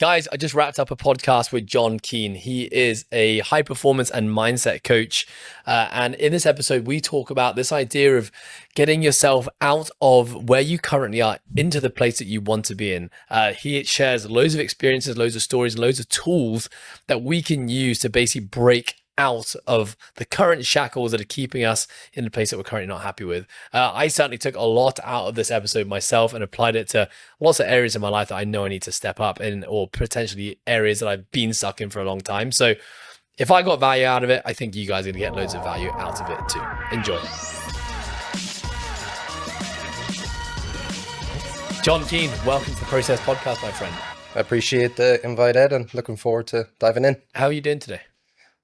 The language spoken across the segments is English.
Guys, I just wrapped up a podcast with John Keane. He is a high performance and mindset coach. And in this episode, we talk about this idea of getting yourself out of where you currently are into the place that you want to be in. He shares loads of experiences, loads of stories, loads of tools that we can use to basically break out of the current shackles that are keeping us in the place that we're currently not happy with. I certainly took a lot out of this episode myself and applied it to lots of areas in my life that I know I need to step up in, or potentially areas that I've been stuck in for a long time. So if I got value out of it, I think you guys are going to get loads of value out of it too. Enjoy. John Keane, welcome to the Process Podcast, my friend. I appreciate the invite, Ed, and looking forward to diving in. How are you doing today?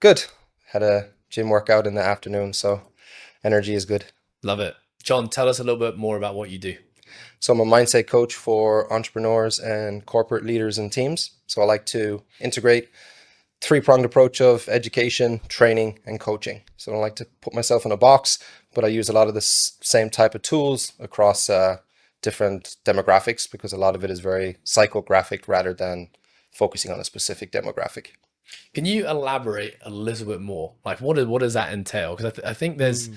Good. Had a gym workout in the afternoon, so energy is good. Love it. John, tell us a little bit more about what you do. So I'm a mindset coach for entrepreneurs and corporate leaders and teams. So I like to integrate three-pronged approach of education, training, and coaching. So I don't like to put myself in a box, but I use a lot of the same type of tools across different demographics, because a lot of it is very psychographic rather than focusing on a specific demographic. Can you elaborate a little bit more? Like, what does that entail? Because I think there's,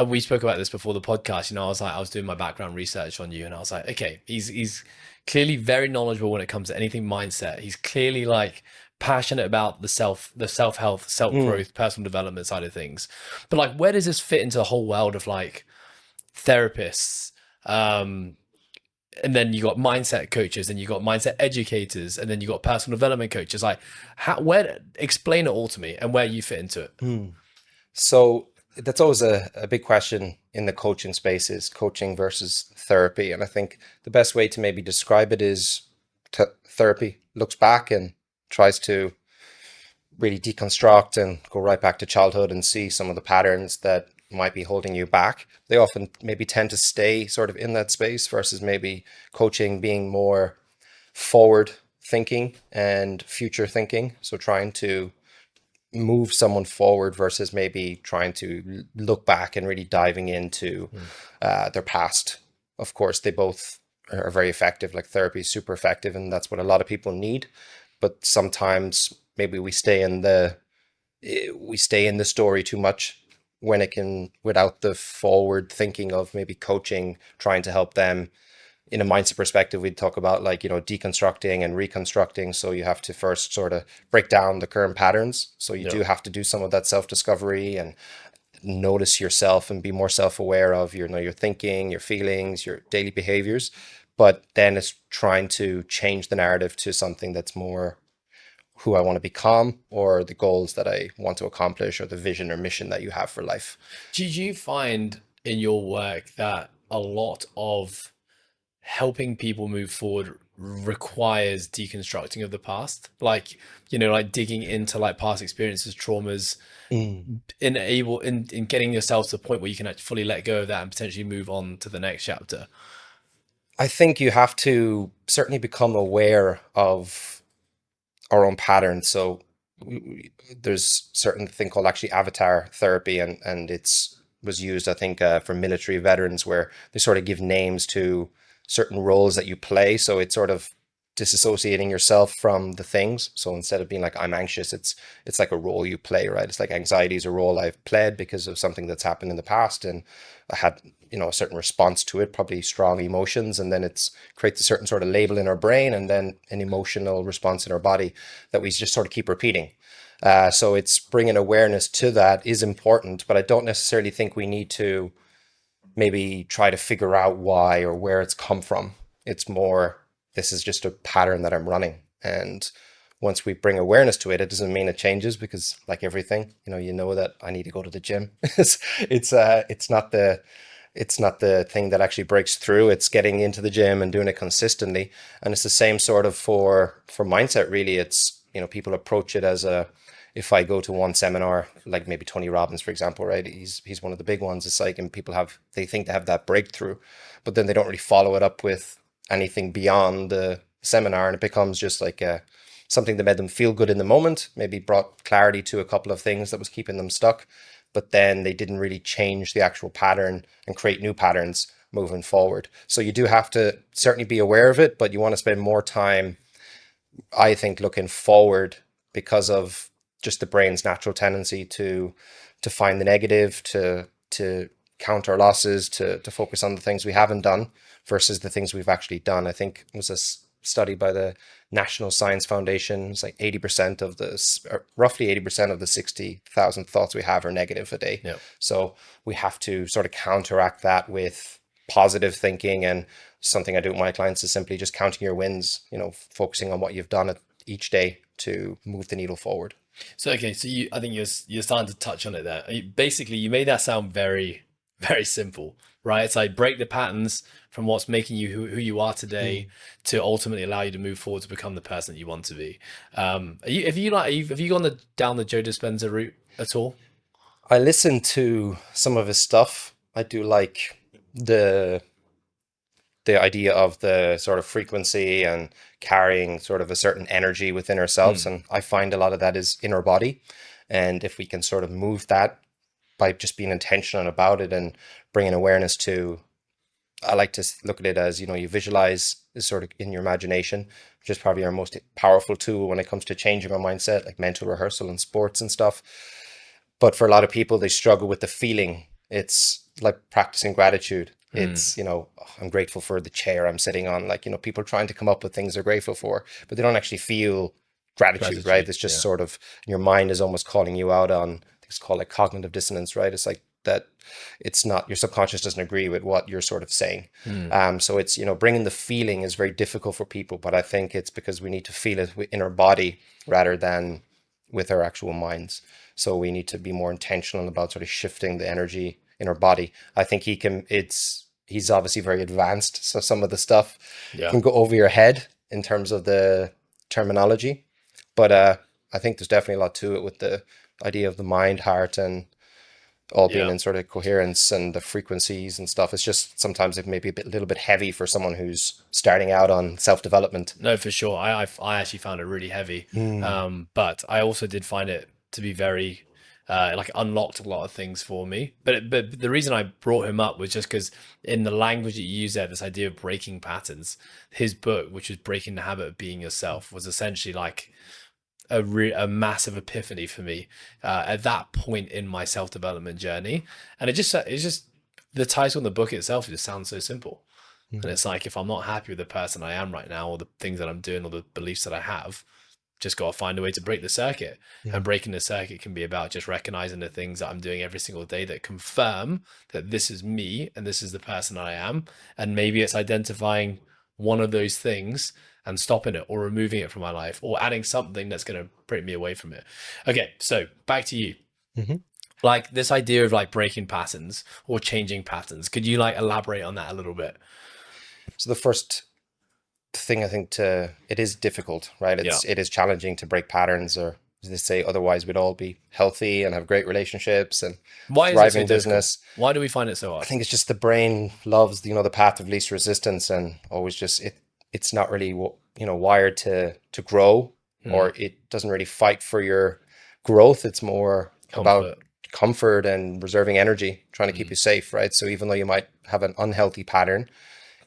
we spoke about this before the podcast. I was doing my background research on you, and I was like, okay, he's clearly very knowledgeable when it comes to anything mindset. He's clearly like passionate about the self-help, self-growth, personal development side of things. But like, where does this fit into the whole world of like therapists? And then you got mindset coaches, and you got mindset educators, and then you got personal development coaches. Like, explain it all to me and where you fit into it. So that's always a big question in the coaching space, is coaching versus therapy. And I think the best way to maybe describe it is therapy looks back and tries to really deconstruct and go right back to childhood and see some of the patterns that might be holding you back. They often maybe tend to stay sort of in that space, versus maybe coaching being more forward thinking and future thinking. So trying to move someone forward versus maybe trying to look back and really diving into their past. Of course, they both are very effective. Like, therapy is super effective, and that's what a lot of people need. But sometimes maybe we stay in the story too much, when it can, without the forward thinking of maybe coaching, trying to help them in a mindset perspective. We'd talk about deconstructing and reconstructing. So you have to first sort of break down the current patterns. So you do have to do some of that self-discovery and notice yourself and be more self-aware of your thinking, your feelings, your daily behaviors. But then it's trying to change the narrative to something that's more who I want to become, or the goals that I want to accomplish, or the vision or mission that you have for life. Did you find in your work that a lot of helping people move forward requires deconstructing of the past? Like digging into like past experiences, traumas, in getting yourself to the point where you can actually fully let go of that and potentially move on to the next chapter? I think you have to certainly become aware of our own patterns. So there's certain thing called actually avatar therapy, and was used, I think, for military veterans, where they sort of give names to certain roles that you play. So it's sort of disassociating yourself from the things. So instead of being like, I'm anxious, it's like a role you play, right? It's like anxiety is a role I've played because of something that's happened in the past, and I had a certain response to it, probably strong emotions, and then it's creates a certain sort of label in our brain, and then an emotional response in our body that we just sort of keep repeating. So it's bringing awareness to that is important, but I don't necessarily think we need to maybe try to figure out why or where it's come from. It's more, this is just a pattern that I'm running. And once we bring awareness to it, it doesn't mean it changes, because like everything, that I need to go to the gym. It's not the thing that actually breaks through. It's getting into the gym and doing it consistently. And it's the same sort of for mindset, really. It's, people approach it as if I go to one seminar, like maybe Tony Robbins, for example, right? He's one of the big ones. It's like, and people they think they have that breakthrough, but then they don't really follow it up with anything beyond the seminar. And it becomes just like something that made them feel good in the moment, maybe brought clarity to a couple of things that was keeping them stuck, but then they didn't really change the actual pattern and create new patterns moving forward. So you do have to certainly be aware of it, but you want to spend more time I think looking forward, because of just the brain's natural tendency to find the negative, to count our losses, to focus on the things we haven't done versus the things we've actually done. I think it was a study by the National Science Foundation. It's like 80% of or roughly 80% of the 60,000 thoughts we have are negative a day. Yeah. So we have to sort of counteract that with positive thinking. And something I do with my clients is simply just counting your wins, focusing on what you've done each day to move the needle forward. So okay, so I think you're starting to touch on it there. Basically, you made that sound very, very simple, right? It's like break the patterns from what's making you who you are today to ultimately allow you to move forward to become the person that you want to be. Have you gone down the Joe Dispenza route at all? I listen to some of his stuff. I do like the idea of the sort of frequency and carrying sort of a certain energy within ourselves. And I find a lot of that is in our body. And if we can sort of move that by just being intentional about it and bringing awareness to, I like to look at it as, you visualize is sort of in your imagination, which is probably our most powerful tool when it comes to changing our mindset, like mental rehearsal in sports and stuff. But for a lot of people, they struggle with the feeling. It's like practicing gratitude. It's, I'm grateful for the chair I'm sitting on. Like, people trying to come up with things they're grateful for, but they don't actually feel gratitude, right? It's just sort of, your mind is almost calling you out on, I think it's called like cognitive dissonance, right? It's like that it's not, your subconscious doesn't agree with what you're sort of saying. So it's, bringing the feeling is very difficult for people, but I think it's because we need to feel it in our body rather than with our actual minds. So we need to be more intentional about sort of shifting the energy in our body. I think he's obviously very advanced. So some of the stuff can go over your head in terms of the terminology, but I think there's definitely a lot to it with the idea of the mind, heart, and all being in sort of coherence and the frequencies and stuff. It's just sometimes it may be a little bit heavy for someone who's starting out on self-development. No, for sure. I actually found it really heavy, but I also did find it to be very like unlocked a lot of things for me. But the reason I brought him up was just because in the language that you use there, this idea of breaking patterns, his book, which was Breaking the Habit of Being Yourself, was essentially like a massive epiphany for me at that point in my self-development journey. And it's just the title of the book itself just sounds so simple. And it's like, if I'm not happy with the person I am right now, or the things that I'm doing, or the beliefs that I have, just got to find a way to break the circuit. And breaking the circuit can be about just recognizing the things that I'm doing every single day that confirm that this is me and this is the person I am. And maybe it's identifying one of those things and stopping it, or removing it from my life, or adding something that's going to break me away from it. Okay, so back to you. Like this idea of like breaking patterns or changing patterns. Could you like elaborate on that a little bit? So the first thing I think it is difficult, right? It is challenging to break patterns, or as they say, otherwise we'd all be healthy and have great relationships and Why is it so thriving business. difficult? Why do we find it so I hard? think it's just the brain loves, the path of least resistance, and always just it's not really, wired to grow, or it doesn't really fight for your growth. It's more about comfort and reserving energy, trying to keep you safe, right? So even though you might have an unhealthy pattern,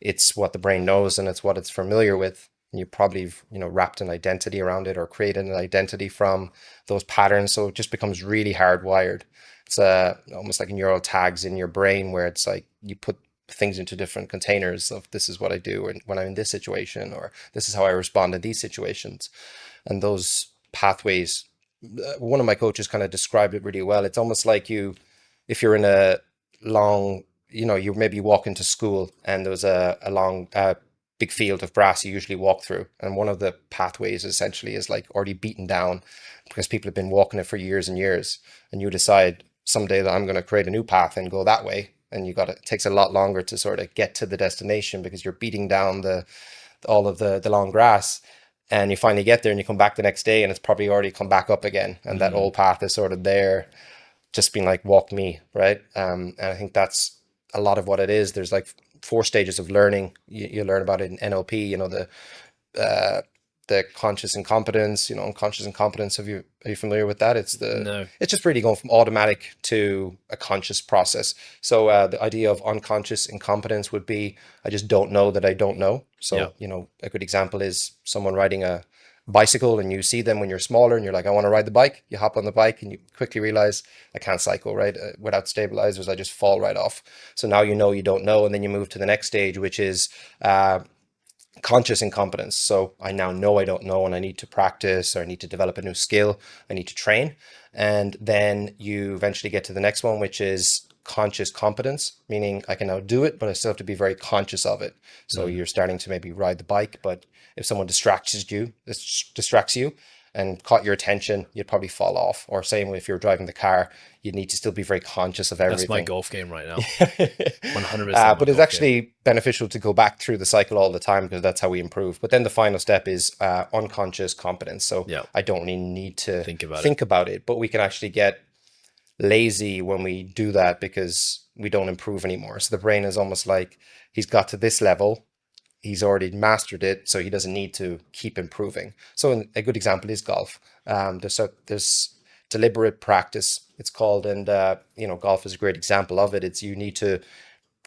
it's what the brain knows and it's what it's familiar with. And you probably, wrapped an identity around it or created an identity from those patterns. So it just becomes really hardwired. It's almost like neural tags in your brain, where it's like you put things into different containers of, this is what I do when I'm in this situation, or this is how I respond in these situations. And those pathways, one of my coaches kind of described it really well. It's almost like if you're in a long, you maybe walk into school and there was a long, big field of grass you usually walk through. And one of the pathways essentially is like already beaten down because people have been walking it for years and years. And you decide someday that I'm going to create a new path and go that way. And it takes a lot longer to sort of get to the destination because you're beating down all of the long grass. And you finally get there and you come back the next day and it's probably already come back up again. And that old path is sort of there, just being like, walk me, right? And I think that's a lot of what it is. There's like 4 stages of learning. You learn about it in NLP, the conscious incompetence, unconscious incompetence. Are you familiar with that? It's just really going from automatic to a conscious process. So the idea of unconscious incompetence would be, I just don't know that I don't know. So, a good example is someone riding a bicycle and you see them when you're smaller and you're like, I want to ride the bike. You hop on the bike and you quickly realize I can't cycle, right? Without stabilizers, I just fall right off. So now you know you don't know. And then you move to the next stage, which is conscious incompetence. So I now know I don't know and I need to practice, or I need to develop a new skill. I need to train. And then you eventually get to the next one, which is conscious competence, meaning I can now do it, but I still have to be very conscious of it. So you're starting to maybe ride the bike, but if someone distracts you and caught your attention, you'd probably fall off. Or same if you're driving the car, you need to still be very conscious of That's my everything. golf game right now. 100% my But it's golf game. actually beneficial to go back through the cycle all the time because that's how we improve. But then the final step is unconscious competence. So Yeah. I don't really need to Think about it. think about it, but we can actually get lazy when we do that because we don't improve anymore. So the brain is almost like he's got to this level, he's already mastered it, so he doesn't need to keep improving. So a good example is golf. There's deliberate practice, it's called, and golf is a great example of it. It's you need to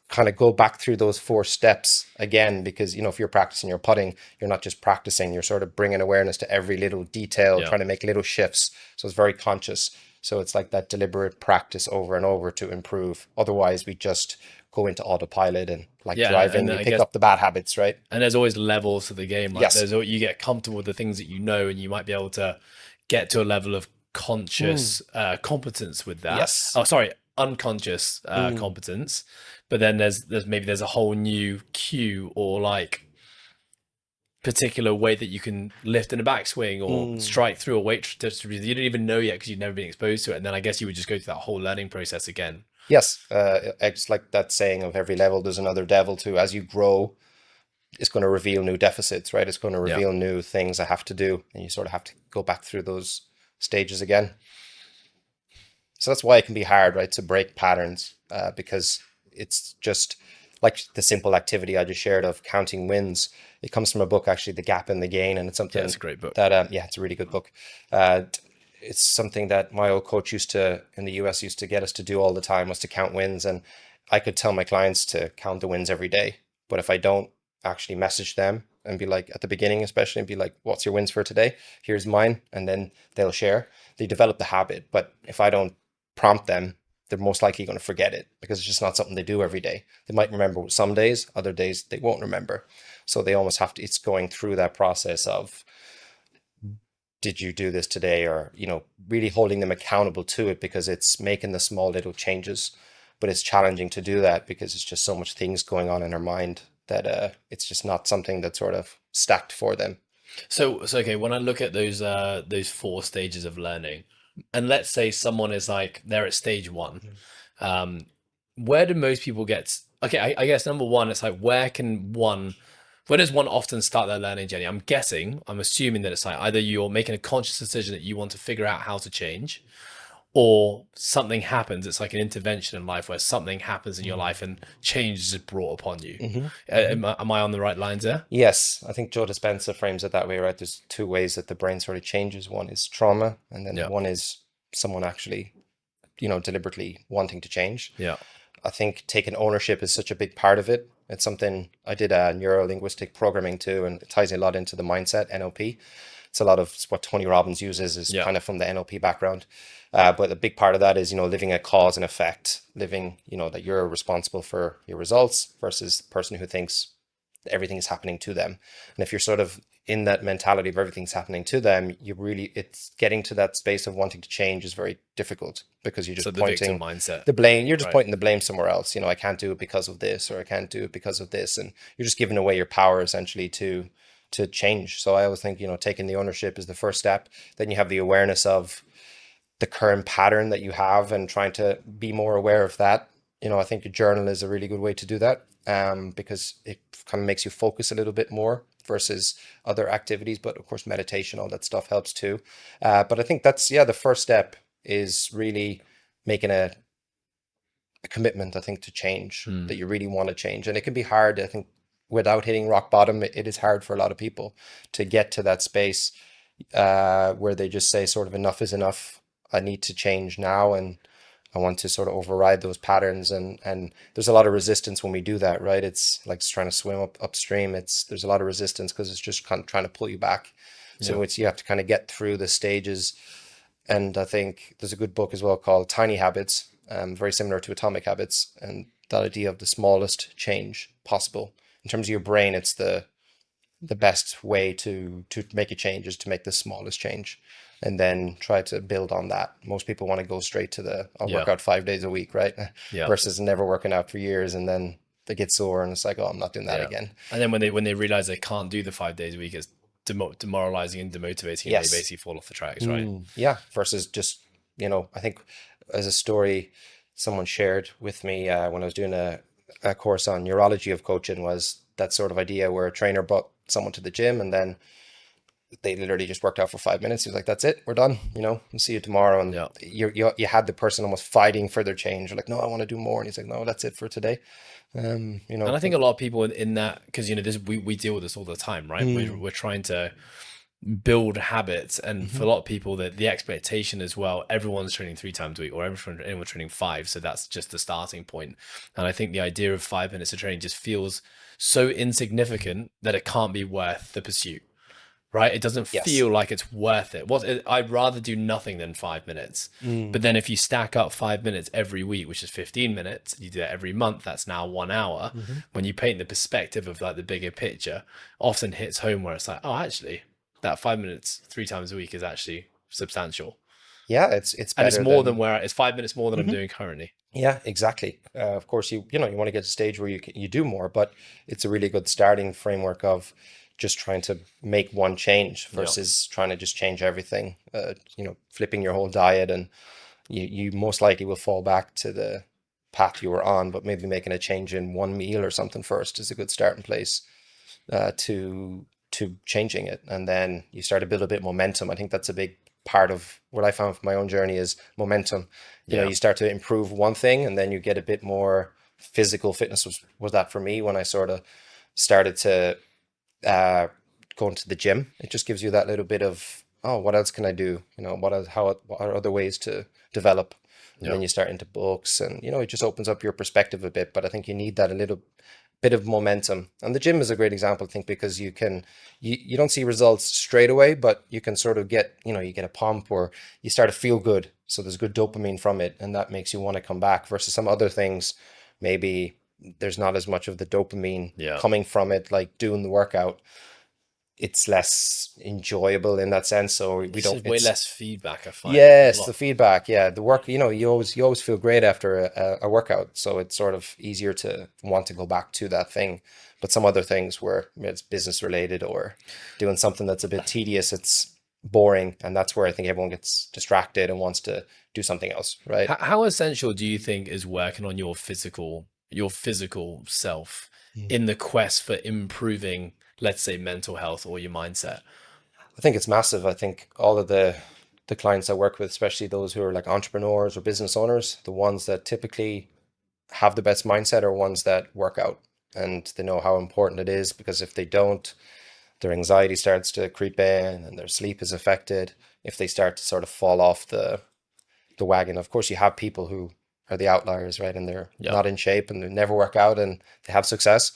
kind of go back through those 4 steps again, because if you're practicing your putting, you're not just practicing, you're sort of bringing awareness to every little detail, Yeah. trying to make little shifts. So it's very conscious. So it's like that deliberate practice over and over to improve. Otherwise we just go into autopilot, and like Yeah. driving, And you I pick guess, up the bad habits, right? and there's always levels to the game. Like Yes. you get comfortable with the things that you know, and you might be able to get to a level of conscious competence with that. Yes. Oh, sorry, unconscious competence. But then there's a whole new cue or like particular way that you can lift in a backswing or strike through a weight distribution. You don't even know yet because you've never been exposed to it. And then I guess you would just go through that whole learning process again. Yes. It's like that saying of every level there's another devil too. As you grow, it's going to reveal new deficits, right? It's going to Yeah. reveal new things I have to do, and you sort of have to go back through those stages again. So that's why it can be hard, right, to break patterns, because it's just like the simple activity I just shared of counting wins. It comes from a book, actually, The Gap and the Gain, and it's Yeah, something it's a great book. that, it's a really good book. It's something that my old coach in the US used to get us to do all the time, was to count wins. And I could tell my clients to count the wins every day. But if I don't actually message them and be like, at the beginning, especially, and be like, what's your wins for today? Here's mine. And then they'll share. They develop the habit. But if I don't prompt them, they're most likely going to forget it because it's just not something they do every day. They might remember some days, other days they won't remember. So they almost have to, it's going through that process of, did you do this today? Or, really holding them accountable to it, because it's making the small little changes. But it's challenging to do that because it's just so much things going on in our mind that it's just not something that's sort of stacked for them. So okay, when I look at those 4 stages of learning, and let's say someone is like they're at stage 1, where do most people get? Okay, I guess number one, it's like where does one often start their learning journey? I'm assuming that it's like either you're making a conscious decision that you want to figure out how to change, or something happens. It's like an intervention in life where something happens in your life and change is brought upon you. Am I on the right lines there? Yes, I think Joe Dispenza frames it that way, right? There's 2 ways that the brain sort of changes. One is trauma, and then Yeah. one is someone actually, deliberately wanting to change. Yeah. I think taking ownership is such a big part of it. It's something I did neuro-linguistic programming too, and it ties a lot into the mindset, NLP. It's a lot of what Tony Robbins uses is kind of from the NLP background. But a big part of that is, living a cause and effect, living, that you're responsible for your results versus the person who thinks everything is happening to them. And if you're sort of in that mentality of everything's happening to them, it's getting to that space of wanting to change is very difficult, because you're just The pointing victim mindset. the blame. You're just pointing the blame somewhere else. I can't do it because of this, or I can't do it because of this. And you're just giving away your power essentially to change. So I always think, taking the ownership is the first step. Then you have the awareness of the current pattern that you have and trying to be more aware of that. I think a journal is a really good way to do that, because it kind of makes you focus a little bit more versus other activities. But of course, meditation, all that stuff helps too. But I think that's, the first step is really making a commitment, I think, to change, that you really want to change. And it can be hard, I think, without hitting rock bottom. It is hard for a lot of people to get to that space where they just say sort of enough is enough. I need to change now, and I want to sort of override those patterns. And there's a lot of resistance when we do that, right? It's like trying to swim upstream. There's a lot of resistance because it's just kind of trying to pull you back. So Yeah. it's, you have to kind of get through the stages. And I think there's a good book as well called Tiny Habits, very similar to Atomic Habits, and that idea of the smallest change possible. In terms of your brain, it's the best way to make a change is to make the smallest change and then try to build on that. Most people want to go straight to the I'll Yeah. work out 5 days a week, right? Yeah. Versus never working out for years and then they get sore and it's like, oh, I'm not doing that Yeah. again. And then when they realize they can't do the 5 days a week, it's demoralizing and demotivating, and they Yes. basically fall off the tracks, right? Yeah. Versus just, I think as a story someone shared with me when I was doing a course on neurology of coaching was that sort of idea where a trainer brought someone to the gym and then they literally just worked out for 5 minutes. He was like, "That's it, we're done. We'll see you tomorrow." And Yeah. you had the person almost fighting for their change. You're like, "No, I want to do more." And he's like, "No, that's it for today." And I think a lot of people in that, because this we deal with this all the time, right? We're trying to build habits, and for a lot of people, that the expectation as well, everyone's training 3 times a week, or everyone's training 5, so that's just the starting point. And I think the idea of 5 minutes of training just feels so insignificant that it can't be worth the pursuit, right? It doesn't Yes. feel like it's worth it. I'd rather do nothing than 5 minutes. But then if you stack up 5 minutes every week, which is 15 minutes, you do that every month, that's now 1 hour. When you paint the perspective of like the bigger picture, often hits home where it's like, oh, actually, that 5 minutes 3 times a week is actually substantial. Yeah, it's And it's better more than than. where it's 5 minutes more than I'm doing currently. Yeah, exactly. Of course, you want to get to a stage where you do more, but it's a really good starting framework of just trying to make one change Yeah. versus trying to just change everything. Flipping your whole diet, and you most likely will fall back to the path you were on, but maybe making a change in one meal or something first is a good starting place to changing it, and then you start to build a bit momentum. I think that's a big part of what I found from my own journey is momentum. Yeah. You start to improve one thing, and then you get a bit more physical fitness. Was that for me when I sort of started to uh, go into the gym? It just gives you that little bit of, oh, what else can I do? What are other ways to develop? And Yeah. then you start into books, and it just opens up your perspective a bit. But I think you need that a little bit of momentum, and the gym is a great example, I think, because you don't see results straight away, but you can sort of get you get a pump, or you start to feel good, so there's good dopamine from it, and that makes you want to come back. Versus some other things, maybe there's not as much of the dopamine Yeah. coming from it, like doing the workout. It's less enjoyable in that sense, so we It's don't. just way It's less feedback, I find. A Yes, the lot. feedback. Yeah, the work. You always feel great after a workout, so it's sort of easier to want to go back to that thing. But some other things where it's business related or doing something that's a bit tedious, it's boring, and that's where I think everyone gets distracted and wants to do something else, right? How essential do you think is working on your physical self in the quest for improving, let's say, mental health or your mindset? I think it's massive. I think all of the clients I work with, especially those who are like entrepreneurs or business owners, the ones that typically have the best mindset are ones that work out, and they know how important it is, because if they don't, their anxiety starts to creep in and their sleep is affected if they start to sort of fall off the wagon. Of course, you have people who are the outliers, right? And they're Yeah. not in shape and they never work out and they have success.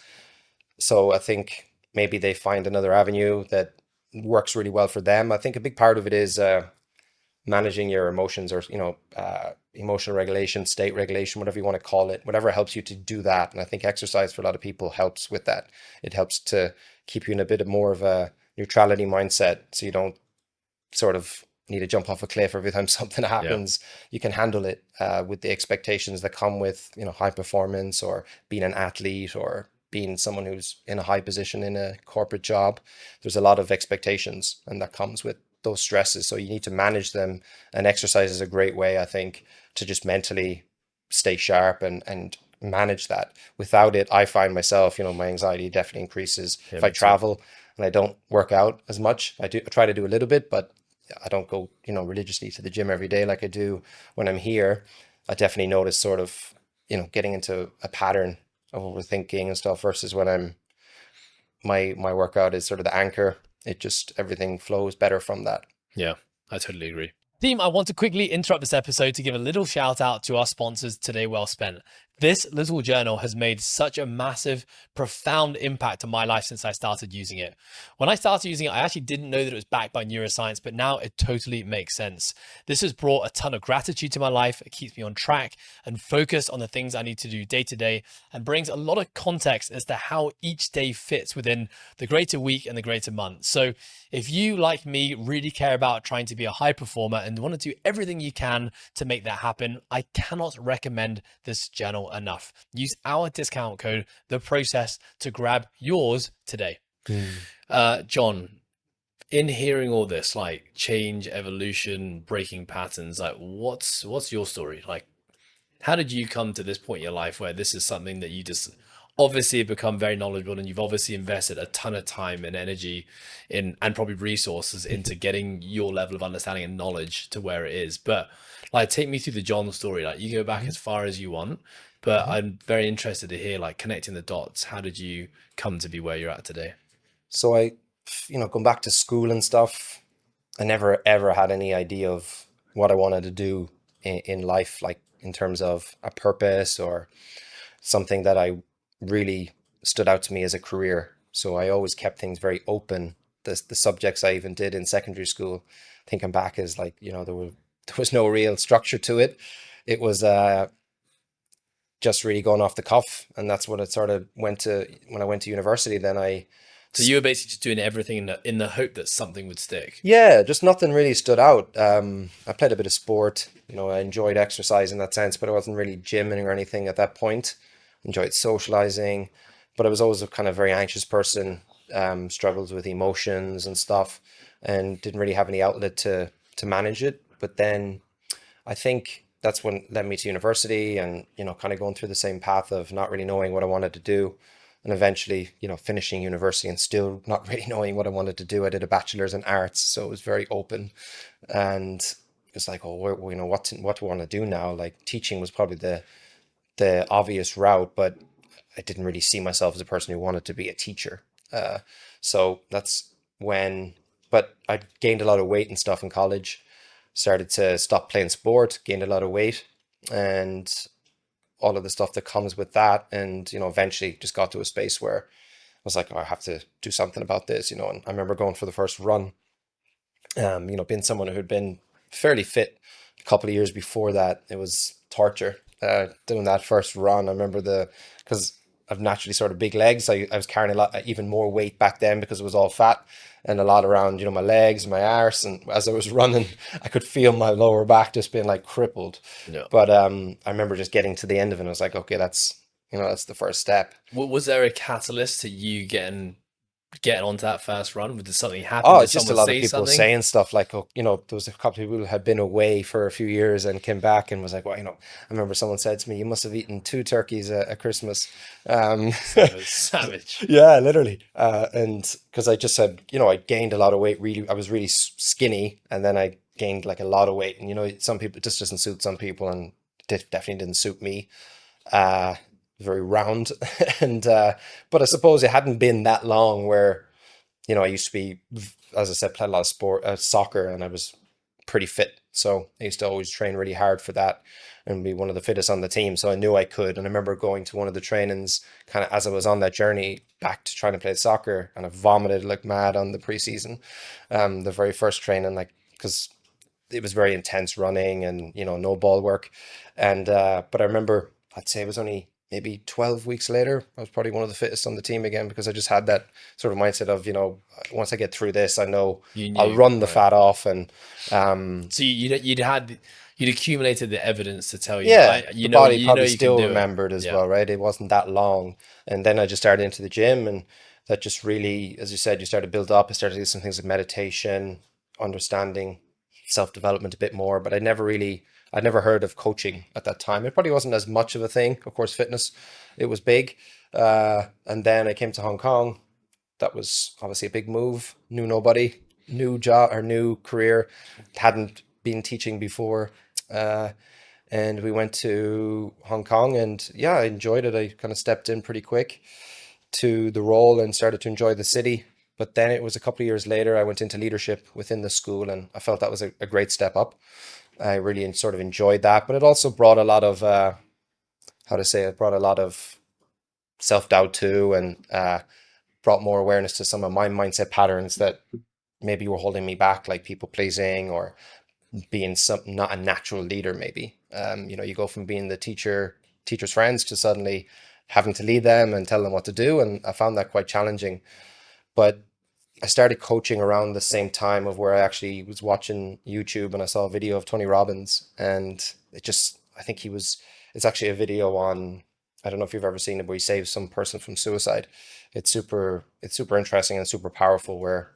So I think maybe they find another avenue that works really well for them. I think a big part of it is managing your emotions, or emotional regulation, state regulation, whatever you want to call it, whatever helps you to do that. And I think exercise for a lot of people helps with that. It helps to keep you in a bit of more of a neutrality mindset, so you don't sort of need to jump off a cliff every time something Yeah. happens. You can handle it with the expectations that come with high performance, or being an athlete, or being someone who's in a high position in a corporate job. There's a lot of expectations, and that comes with those stresses, so you need to manage them. And exercise is a great way, I think, to just mentally stay sharp and manage that. Without it, I find myself, my anxiety definitely increases. Yeah, If I me too. travel and I don't work out as much, I try to do a little bit, but I don't go, religiously to the gym every day like I do when I'm here. I definitely notice sort of, getting into a pattern of overthinking and stuff, versus when my workout is sort of the anchor. It just, everything flows better from that. Yeah, I totally agree. Team, I want to quickly interrupt this episode to give a little shout out to our sponsors, Today Well Spent. This little journal has made such a massive, profound impact on my life since I started using it. When I started using it, I actually didn't know that it was backed by neuroscience, but now it totally makes sense. This has brought a ton of gratitude to my life. It keeps me on track and focused on the things I need to do day to day, and brings a lot of context as to how each day fits within the greater week and the greater month. So if you, like me, really care about trying to be a high performer and want to do everything you can to make that happen, I cannot recommend this journal enough. Use our discount code, THEPROCESS, to grab yours today. Mm. John, in hearing all this, like change, evolution, breaking patterns, like what's your story? Like, how did you come to this point in your life where this is something that you just obviously have become very knowledgeable, and you've obviously invested a ton of time and energy in, and probably resources into getting your level of understanding and knowledge to where it is? But like, take me through the John story. Like, you go back as far as you want, but Mhm. I'm very interested to hear, like, connecting the dots. How did you come to be where you're at today? So going back to school and stuff, I never ever had any idea of what I wanted to do in life, like in terms of a purpose or something that I really stood out to me as a career. So I always kept things very open. The subjects I even did in secondary school, thinking back, is like, there was no real structure to it. It was just really going off the cuff, and that's what it sort of went to when I went to university. Then So you were basically just doing everything in the hope that something would stick. yeah, just nothing really stood out. I played a bit of sport, I enjoyed exercise in that sense, but I wasn't really gymming or anything at that point. Enjoyed socializing, but I was always a kind of very anxious person, struggled with emotions and stuff, and didn't really have any outlet to manage it. But then I think that's when led me to university, and kind of going through the same path of not really knowing what I wanted to do, and eventually finishing university and still not really knowing what I wanted to do. I did a bachelor's in arts, so it was very open, and it's like, oh, what do I want to do now? Like, teaching was probably the obvious route, but I didn't really see myself as a person who wanted to be a teacher. So that's when, but I gained a lot of weight and stuff in college, started to stop playing sport, gained a lot of weight, and all of the stuff that comes with that. And, eventually just got to a space where I was like, oh, I have to do something about this, and I remember going for the first run, being someone who had been fairly fit a couple of years before that. It was torture doing that first run. I remember because I've naturally sort of big legs. I was carrying a lot, even more weight back then because it was all fat, and a lot around, my legs, my arse. And as I was running, I could feel my lower back just being like crippled. No. But I remember just getting to the end of it, and I was like, okay, that's the first step. Was there a catalyst to you getting onto that first run? Did something happen? Oh, Did just a someone lot of say people something? saying stuff like, oh, there was a couple of people who had been away for a few years and came back and was like, well, I remember someone said to me, you must have eaten two turkeys at Christmas. Um, Savage. yeah, literally. And because I just said, I gained a lot of weight. Really, I was really skinny, and then I gained like a lot of weight. And, some people, it just doesn't suit some people, and it definitely didn't suit me. Uh, Very round. And, but I suppose it hadn't been that long where, I used to be, as I said, played a lot of soccer, and I was pretty fit. So I used to always train really hard for that and be one of the fittest on the team. So I knew I could. And I remember going to one of the trainings kind of as I was on that journey back to trying to play soccer, and I vomited like mad on the preseason, the very first training, like, because it was very intense running and, no ball work. And, but I remember, I'd say it was only maybe 12 weeks later, I was probably one of the fittest on the team again, because I just had that sort of mindset of, once I get through this, I know You I'll knew, run the right? fat off. And, um, So you'd accumulated the evidence to tell you, yeah, I the body you know probably you can still do it. remembered as Yeah. well, right? It wasn't that long. And then I just started into the gym, and that just really, as you said, you started to build up. I started to do some things like meditation, understanding self-development a bit more, but I'd never heard of coaching at that time. It probably wasn't as much of a thing. Of course, fitness, it was big. And then I came to Hong Kong. That was obviously a big move. Knew nobody, new job or new career, hadn't been teaching before. Uh, and we went to Hong Kong, and yeah, I enjoyed it. I kind of stepped in pretty quick to the role and started to enjoy the city. But then it was a couple of years later, I went into leadership within the school, and I felt that was a great step up. I really sort of enjoyed that, but it also brought a lot of how to say, it brought a lot of self-doubt too, and brought more awareness to some of my mindset patterns that maybe were holding me back, like people pleasing or being some not a natural leader. Maybe you go from being the teacher's friends to suddenly having to lead them and tell them what to do, and I found that quite challenging. But I started coaching around the same time of where I actually was watching YouTube and I saw a video of Tony Robbins, and I think it's actually a video on, I don't know if you've ever seen it, where he saves some person from suicide. It's super interesting and super powerful, where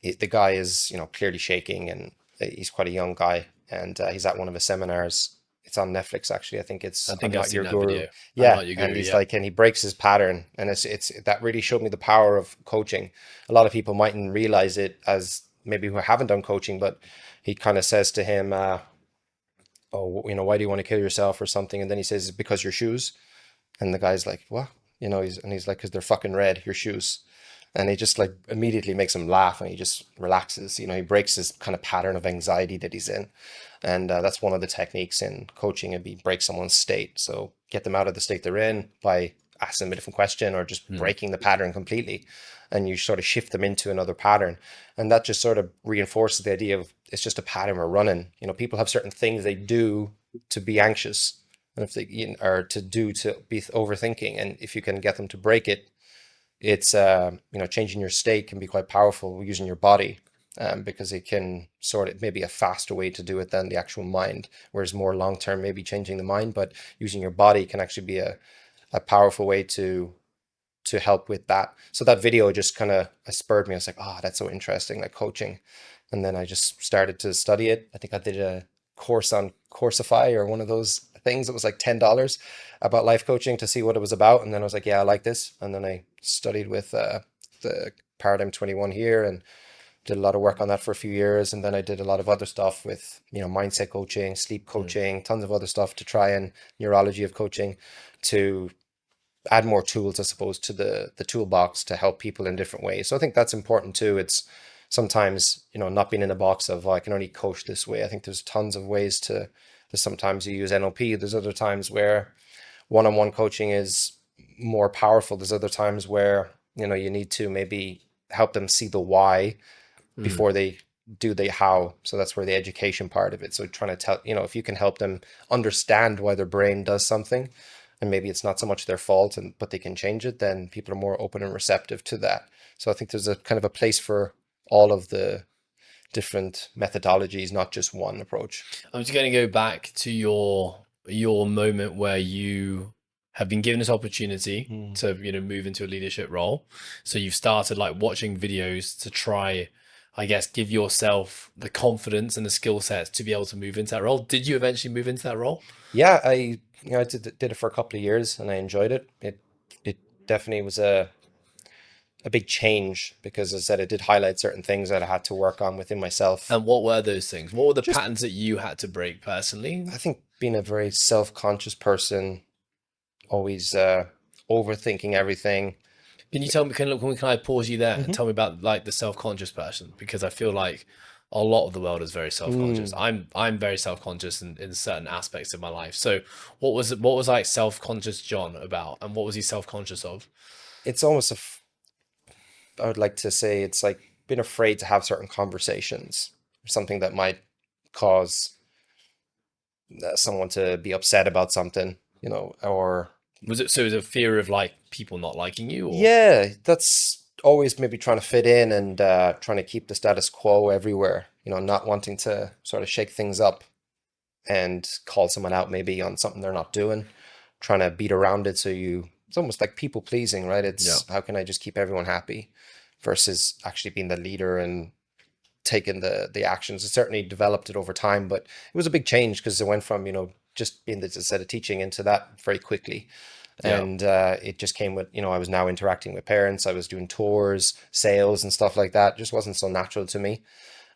the guy is, clearly shaking, and he's quite a young guy, and he's at one of his seminars. It's on Netflix, actually. I think I it's I'm think I've Not seen Your that Guru. video. I'm Yeah, not your and guru. he's Yeah. like, and he breaks his pattern, and it's that really showed me the power of coaching. A lot of people mightn't realize it, as maybe who haven't done coaching, but he kind of says to him, "Oh, why do you want to kill yourself or something?" And then he says, "Because your shoes." And the guy's like, "What?" He's like, "Because they're fucking red, your shoes." And he just like immediately makes him laugh, and he just relaxes. He breaks this kind of pattern of anxiety that he's in. And that's one of the techniques in coaching, and be break someone's state. So get them out of the state they're in by asking them a different question, or just Mm. breaking the pattern completely. And you sort of shift them into another pattern. And that just sort of reinforces the idea of it's just a pattern we're running. People have certain things they do to be anxious, and if they or to do to be overthinking. And if you can get them to break it, it's changing your state can be quite powerful using your body, because it can sort of maybe a faster way to do it than the actual mind, whereas more long term maybe changing the mind, but using your body can actually be a powerful way to help with that. So that video just kind of spurred me. I was like, oh, that's so interesting, like coaching. And then I just started to study it. I think I did a course on Coursify, or one of those things. It was like $10 about life coaching, to see what it was about. And then I was like, yeah, I like this. And then I studied with the Paradigm 21 here, and did a lot of work on that for a few years. And then I did a lot of other stuff with, mindset coaching, sleep Mm. coaching, tons of other stuff to try, and neurology of coaching, to add more tools, I suppose, to the toolbox to help people in different ways. So I think that's important too. It's sometimes, not being in a box of, oh, I can only coach this way. I think there's tons of ways to. There's sometimes you use NLP. There's other times where one-on-one coaching is more powerful. There's other times where, you need to maybe help them see the why Mm. before they do the how. So that's where the education part of it. So trying to tell, if you can help them understand why their brain does something, and maybe it's not so much their fault, and but they can change it, then people are more open and receptive to that. So I think there's a kind of a place for all of the different methodologies, not just one approach. I'm just going to go back to your moment where you have been given this opportunity Mm. to move into a leadership role. So you've started like watching videos to try, I guess, give yourself the confidence and the skill sets to be able to move into that role. Did you eventually move into that role? Yeah, I did it for a couple of years, and I enjoyed it. It definitely was a big change, because, as I said, it did highlight certain things that I had to work on within myself. And what were those things? What were the Just, patterns that you had to break personally? I think, being a very self-conscious person, always overthinking everything. Can you tell me, can I pause you there and Hmm. tell me about like the self-conscious person? Because I feel like a lot of the world is very self-conscious. Mm. I'm very self-conscious in certain aspects of my life. So what was like self-conscious John about, and what was he self-conscious of? It's almost I would like to say it's like being afraid to have certain conversations, or something that might cause someone to be upset about something, or Was it a fear of like people not liking you, or yeah, that's always maybe trying to fit in, and trying to keep the status quo everywhere, not wanting to sort of shake things up and call someone out maybe on something they're not doing, trying to beat around it. So it's almost like people pleasing, right? yeah, It's how can I just keep everyone happy, versus actually being the leader and taking the actions. It certainly developed it over time, but it was a big change, because it went from, just being the set of teaching into that very quickly. yeah, And it just came with, I was now interacting with parents, I was doing tours, sales, and stuff like that. It just wasn't so natural to me.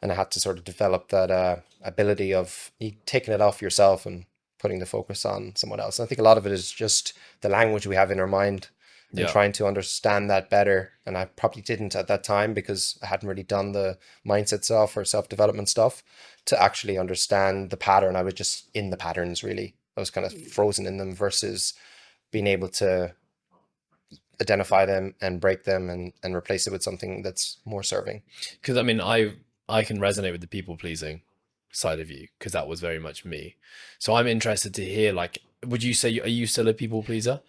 And I had to sort of develop that ability of taking it off yourself and putting the focus on someone else. And I think a lot of it is just the language we have in our mind, and yeah. trying to understand that better. And I probably didn't at that time, because I hadn't really done the mindset stuff or self-development stuff to actually understand the pattern. I was just in the patterns, really. I was kind of frozen in them versus being able to identify them and break them and replace it with something that's more serving. Because I mean, I can resonate with the people pleasing side of you because that was very much me. So I'm interested to hear, like, would you say are you still a people pleaser?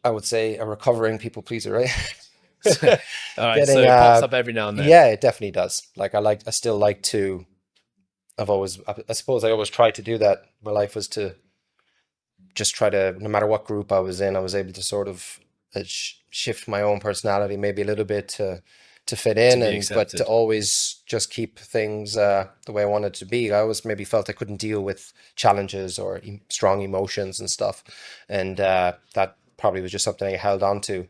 I would say a recovering people pleaser, right? All right, so Getting it pops up every now and then. yeah, it definitely does. Like I still like to, I suppose I always try to do that. My life was to just try to, no matter what group I was in, I was able to sort of shift my own personality maybe a little bit to fit To in, be and but to accepted. always just keep things the way I wanted to be. I always maybe felt I couldn't deal with challenges or strong emotions and stuff, and that probably was just something I held on to.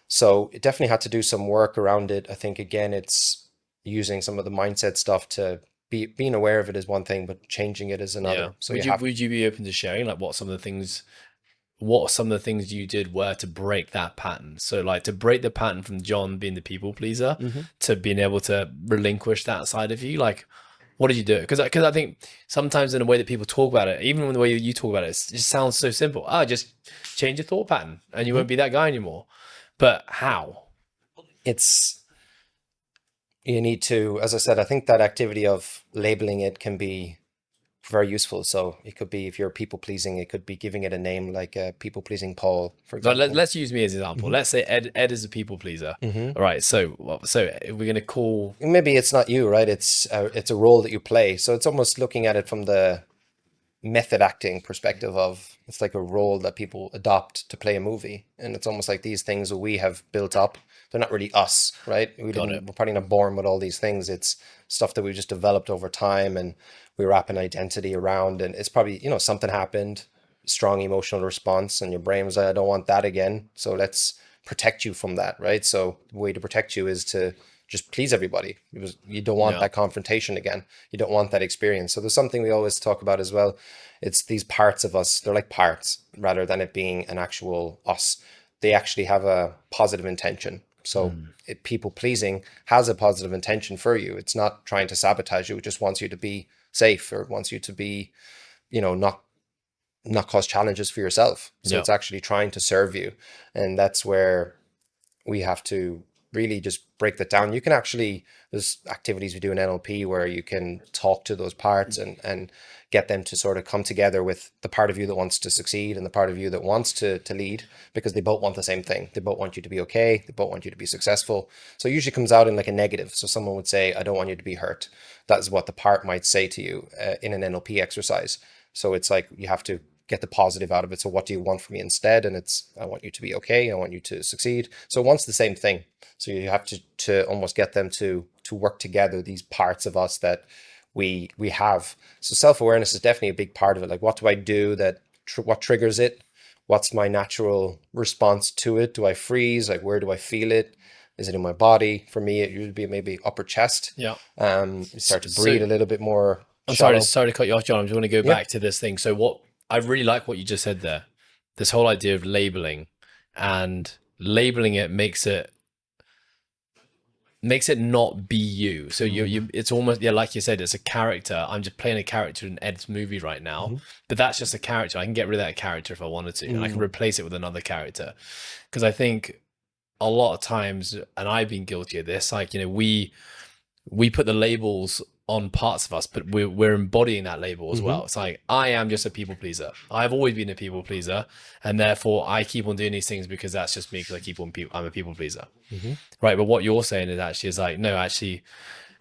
So it definitely had to do some work around it. I think again, it's using some of the mindset stuff to being aware of it is one thing, but changing it is Yeah. another. So you have Would you be open to sharing like what some of the things you did were to break that pattern? So like to break the pattern from John being the people pleaser Mhm. to being able to relinquish that side of you. Like, what did you do? Because I think sometimes in the way that people talk about it, even in the way you talk about it, it just sounds so simple. Oh, just change your thought pattern and you won't Mhm. be that guy anymore. But how? It's you need to, as I said, I think that activity of labeling it can be very useful. So it could be if you're people pleasing, it could be giving it a name like people pleasing Paul, for So example. let's use me as an example. Hmm. Let's say Ed is a people pleaser. Hmm. All right. So we're gonna call. Maybe it's not you, right? It's a role that you play. So it's almost looking at it from the method acting perspective of it's like a role that people adopt to play a movie, and it's almost like these things that we have built up, they're not really us, right? Got it. We're probably not born with all these things. It's stuff that we just developed over time, and we wrap an identity around, and it's probably, something happened, strong emotional response, and your brain was like, I don't want that again, so let's protect you from that, right? So the way to protect you is to just please everybody, because you don't want Yeah. that confrontation again. You don't want that experience. So there's something we always talk about as well. It's these parts of us, they're like parts rather than it being an actual us. They actually have a positive intention. So Mm. people pleasing has a positive intention for you. It's not trying to sabotage you. It just wants you to be safe, or wants you to be, not cause challenges for yourself. So Yeah. it's actually trying to serve you. And that's where we have to really just break that down. You can actually, there's activities we do in NLP where you can talk to those parts and get them to sort of come together with the part of you that wants to succeed and the part of you that wants to lead, because they both want the same thing. They both want you to be okay. They both want you to be successful. So it usually comes out in like a negative. So someone would say, I don't want you to be hurt. That is what the part might say to you in an NLP exercise. So it's like you have to get the positive out of it. So what do you want from me instead? And it's, I want you to be okay. I want you to succeed. So it wants the same thing. So you have to almost get them to work together, these parts of us that we have. So self-awareness is definitely a big part of it. Like, what do I do that, what triggers it? What's my natural response to it? Do I freeze? Like, where do I feel it? Is it in my body? For me, it would be maybe upper chest. Yeah. You start to So breathe a little bit more I'm sorry shallow. sorry to cut you off, John. I just want to go Yeah. back to this thing. So what I really like what you just said there. This whole idea of labeling, and labeling it makes it not be you. So you it's almost, yeah, like you said, it's a character. I'm just playing a character in Ed's movie right now, Mm-hmm. but that's just a character. I can get rid of that character if I wanted to, and I can Mm-hmm. replace it with another character. Because I think a lot of times, and I've been guilty of this, like, we put the labels on parts of us, but we're embodying that label as Mm-hmm. well. It's like, I am just a people pleaser. I've always been a people pleaser, and therefore I keep on doing these things because that's just me. Because I'm a people pleaser, Mm-hmm. right? But what you're saying is like, no, actually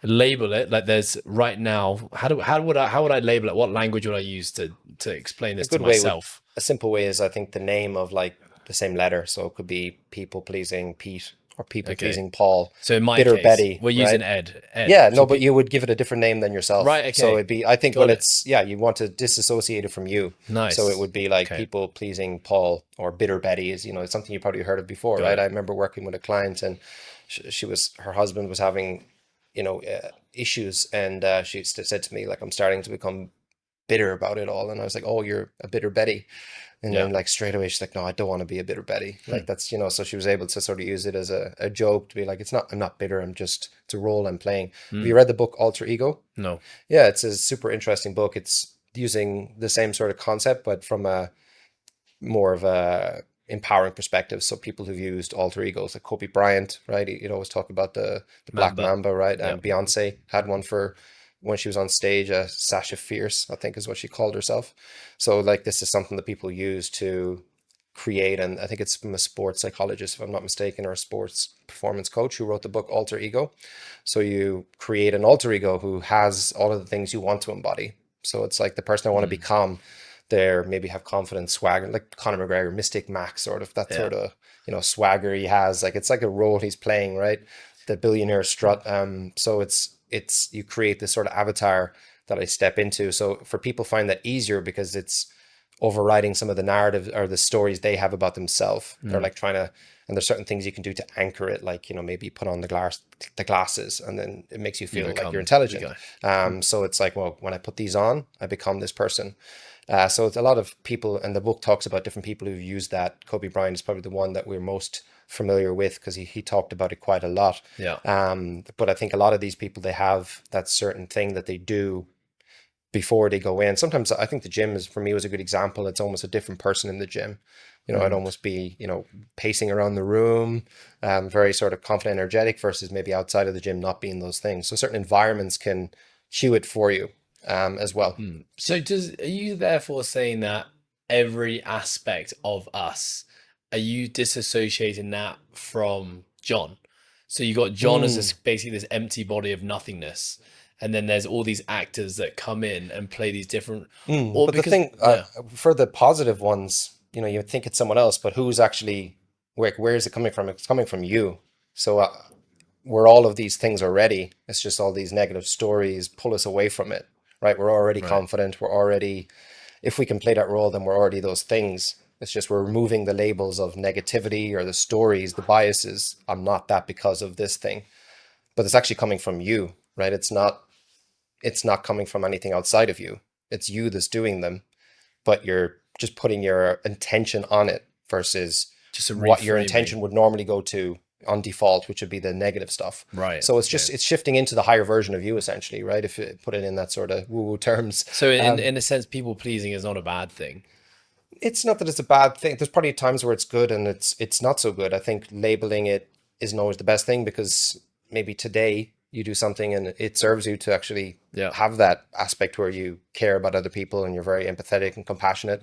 label it. Like, there's right now. How would I label it? What language would I use to explain A this to good way would, myself? a simple way is, I think, the name of like the same letter. So it could be people pleasing Pete or people Okay, pleasing Paul, so in my bitter case, Betty, we're using right? Ed. Yeah, So no, but you would give it a different name than yourself. right, So okay, it'd be, I think, well, got it. it's, yeah, you want to disassociate it from you. So it Nice. would be like Okay, people pleasing Paul, or bitter Betty is, it's something you probably heard of before, got right? I it. remember working with a client, and her husband was having, issues, and she said to me, like, I'm starting to become bitter about it all. And I was like, oh, you're a bitter Betty. And Yeah. then like straight away, she's like, no, I don't want to be a bitter Betty. Hmm. Like that's, so she was able to sort of use it as a joke to be like, I'm not bitter. It's a role I'm playing. Have Hmm. you read the book Alter Ego? No. Yeah, it's a super interesting book. It's using the same sort of concept, but from a more of a empowering perspective. So people who've used alter egos, like Kobe Bryant, right? He'd always talk about the Black Mamba. Mamba, right? Yeah. And Beyonce had one for when she was on stage, Sasha Fierce, I think is what she called herself. So like this is something that people use to create, and I think it's from a sports psychologist, if I'm not mistaken, or a sports performance coach who wrote the book Alter Ego. So you create an alter ego who has all of the things you want to embody. So it's like the person I want to Mm. become, there maybe have confidence, swagger, like Conor McGregor, Mystic Mac, sort of that Yeah. sort of, swagger he has. Like it's like a role he's playing, right? The billionaire strut. So it's you create this sort of avatar that I step into. So for people find that easier because it's overriding some of the narrative or the stories they have about themselves. They're Mm. like trying to, and there's certain things you can do to anchor it, like maybe put on the glasses, and then it makes you You feel like you're become the intelligent. guy. So it's like, well, when I put these on, I become this person. So it's a lot of people, and the book talks about different people who've used that. Kobe Bryant is probably the one that we're most familiar with because he talked about it quite a lot. Yeah. But I think a lot of these people, they have that certain thing that they do before they go in. Sometimes I think the gym is, for me, was a good example. It's almost a different person in the gym. I'd Mm. almost be, pacing around the room, very sort of confident, energetic, versus maybe outside of the gym not being those things. So certain environments can cue it for you, as well. Mm. So are you therefore saying that every aspect of us, are you disassociating that from John? So you got John as Mm, this basically this empty body of nothingness, and then there's all these actors that come in and play these different, or But the because thing, yeah, for the positive ones, you think it's someone else, but who's actually, where is it coming from? It's coming from you. So we're all of these things already. It's just all these negative stories pull us away from it, right? We're already right, confident. We're already, if we can play that role, then we're already those things. It's just we're removing the labels of negativity or the stories, the biases. I'm not that because of this thing, but it's actually coming from you, right? It's not coming from anything outside of you. It's you that's doing them, but you're just putting your intention on it versus just a what your reframing, intention would normally go to on default, which would be the negative stuff. right? So it's Yeah. just it's shifting into the higher version of you essentially, right? If you put it in that sort of woo-woo terms. So Um, in a sense, people pleasing is not a bad thing. it's not that it's a bad thing. There's probably times where it's good and it's not so good. I think labeling it isn't always the best thing because maybe today you do something and it serves you to actually Yeah. have that aspect where you care about other people and you're very empathetic and compassionate.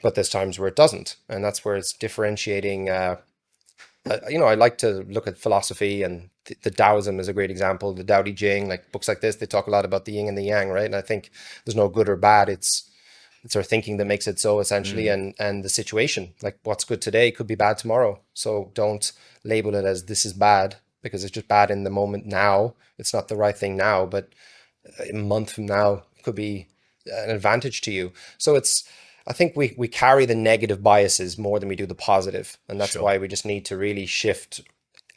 But there's times where it doesn't, and that's where it's differentiating. I like to look at philosophy, and the Taoism is a great example. The Tao Te Ching, like books like this, they talk a lot about the yin and the yang, right? And I think there's no good or bad. It's our thinking that makes it so, essentially, Mm. and the situation. Like what's good today could be bad tomorrow. So don't label it as this is bad because it's just bad in the moment now. It's not the right thing now, but a month from now it could be an advantage to you. So I think we carry the negative biases more than we do the positive, and that's Sure. why we just need to really shift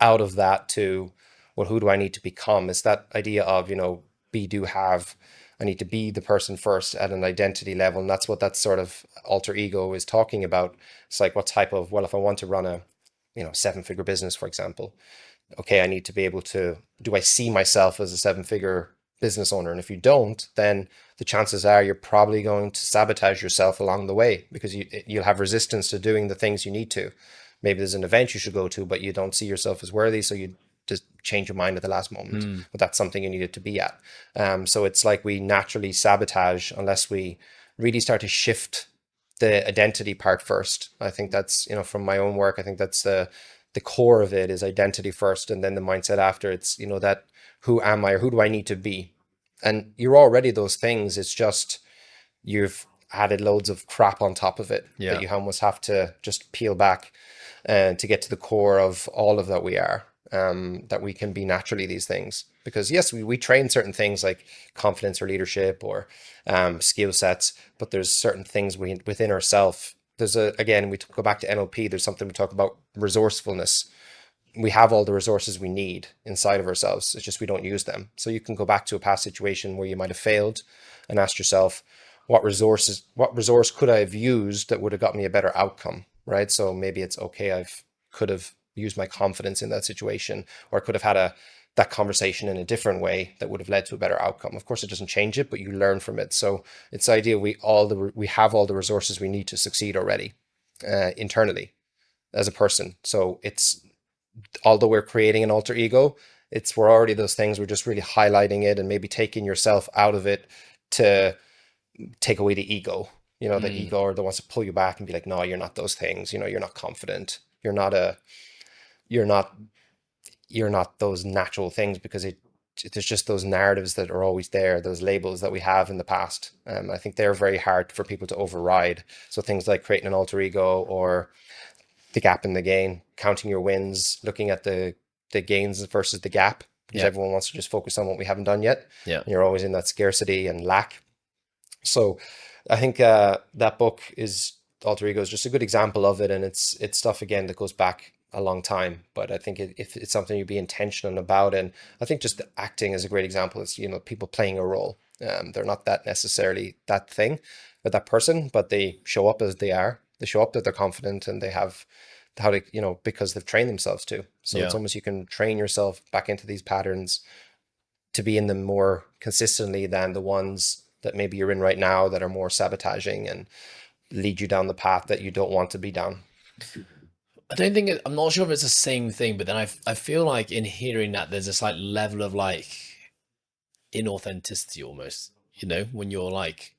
out of that to, well, who do I need to become? It's that idea of, be, do, have. I need to be the person first at an identity level. And that's what that sort of alter ego is talking about. It's like, what type of, well, if I want to run a, 7-figure business, for example, okay, I need to be able to, do I see myself as a 7-figure business owner? And if you don't, then the chances are you're probably going to sabotage yourself along the way because you'll have resistance to doing the things you need to. Maybe there's an event you should go to, but you don't see yourself as worthy. So you just change your mind at the last moment, Mm. but that's something you needed to be at. So it's like we naturally sabotage unless we really start to shift the identity part first. I think that's, from my own work, I think that's the core of it is identity first, and then the mindset after. It's, that who am I or who do I need to be? And you're already those things. It's just you've added loads of crap on top of it that Yeah. you almost have to just peel back and to get to the core of all of that we are, that we can be naturally these things. Because yes, we train certain things like confidence or leadership or skill sets, but there's certain things within ourselves. Again, we go back to NLP, there's something we talk about resourcefulness. We have all the resources we need inside of ourselves. It's just we don't use them. So you can go back to a past situation where you might have failed and ask yourself, what resource could I have used that would have got me a better outcome, right? So maybe it's okay, could have used my confidence in that situation, or I could have had that conversation in a different way that would have led to a better outcome. Of course, it doesn't change it, but you learn from it. So it's the idea we have all the resources we need to succeed already internally as a person. So it's, although we're creating an alter ego, we're already those things. We're just really highlighting it and maybe taking yourself out of it to take away the ego. The Mm, ego that wants to pull you back and be like, no, you're not those things. You're not confident. You're not you're not those natural things, because there's just those narratives that are always there, those labels that we have in the past. I think they're very hard for people to override. So things like creating an alter ego, or the gap in the gain, counting your wins, looking at the gains versus the gap, because yeah. everyone wants to just focus on what we haven't done yet. Yeah. And you're always in that scarcity and lack. So I think that book is Alter Ego is just a good example of it, and it's stuff again that goes back a long time. But I think if it's something you'd be intentional about, and I think just the acting is a great example. It's people playing a role. They're not that necessarily that thing or that person, but they show up as they are. They show up that they're confident, and they have how to because they've trained themselves to. So it's Yeah. almost, you can train yourself back into these patterns to be in them more consistently than the ones that maybe you're in right now that are more sabotaging and lead you down the path that you don't want to be down. I don't think I'm not sure if it's the same thing, but then I feel like in hearing that there's this like level of like inauthenticity almost, when you're like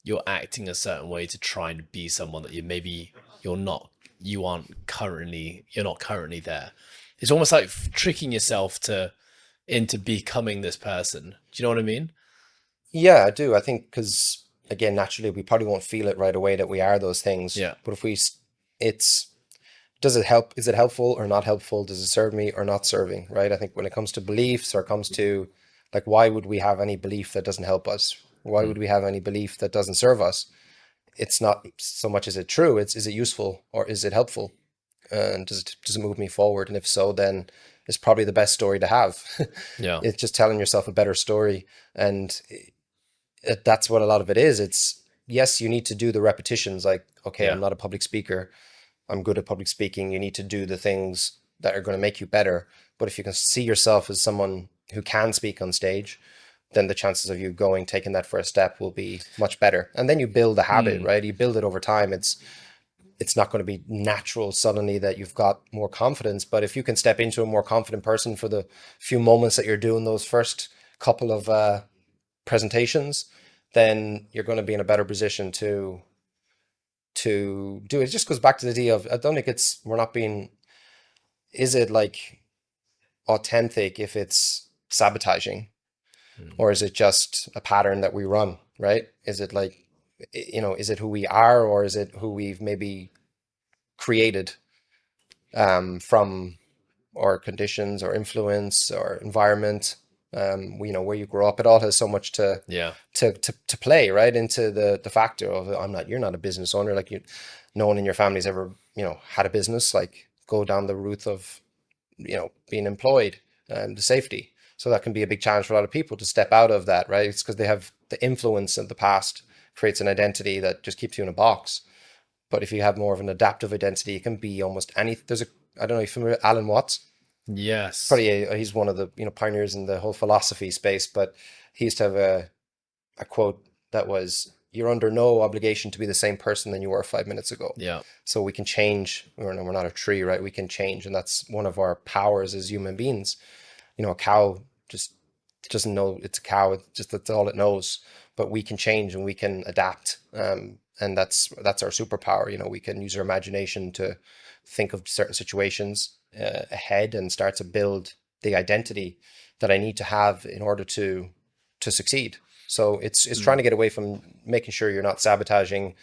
you're acting a certain way to try and be someone that you're not, you're not currently there. It's almost like tricking yourself into becoming this person. Do you know what I mean? Yeah, I do. I think because, again, naturally, we probably won't feel it right away that we are those things. Yeah. But if it's, does it help? Is it helpful or not helpful? Does it serve me or not serving? Right? I think when it comes to beliefs, or it comes to, like, why would we have any belief that doesn't help us? Why Mm. would we have any belief that doesn't serve us? It's not so much, is it true? It's, is it useful or is it helpful? And does it move me forward? And if so, then it's probably the best story to have. Yeah. It's just telling yourself a better story. And that's what a lot of it is. It's, yes, you need to do the repetitions. Like, okay, I'm Yeah. not a public speaker, I'm good at public speaking. You need to do the things that are going to make you better. But if you can see yourself as someone who can speak on stage, then the chances of you taking that first step will be much better. And then you build a habit, Mm. right? You build it over time. It's not going to be natural suddenly that you've got more confidence. But if you can step into a more confident person for the few moments that you're doing those first couple of presentations, then you're going to be in a better position to do it. It just goes back to the idea of, I don't think we're not being, is it like authentic if it's sabotaging, Mm. or is it just a pattern that we run, right? Is it like, is it who we are, or is it who we've maybe created from or conditions or influence or environment, where you grow up? It all has so much to Yeah. to play right into the factor of, you're not a business owner. Like, no one in your family's ever had a business. Like, go down the route of being employed, and the safety. So that can be a big challenge for a lot of people to step out of that, right? It's because they have the influence of the past creates an identity that just keeps you in a box. But if you have more of an adaptive identity, it can be almost any. I don't know if you're familiar with Alan Watts. Yes. Probably he's one of the pioneers in the whole philosophy space. But he used to have a quote that was, "You're under no obligation to be the same person than you were 5 minutes ago." Yeah. So we can change. We're not a tree, right? We can change, and that's one of our powers as human beings. A cow just doesn't know it's a cow. It's just, that's all it knows. But we can change and we can adapt, and that's our superpower. We can use our imagination to think of certain situations ahead, and start to build the identity that I need to have in order to succeed. So it's trying Mm. to get away from making sure you're not sabotaging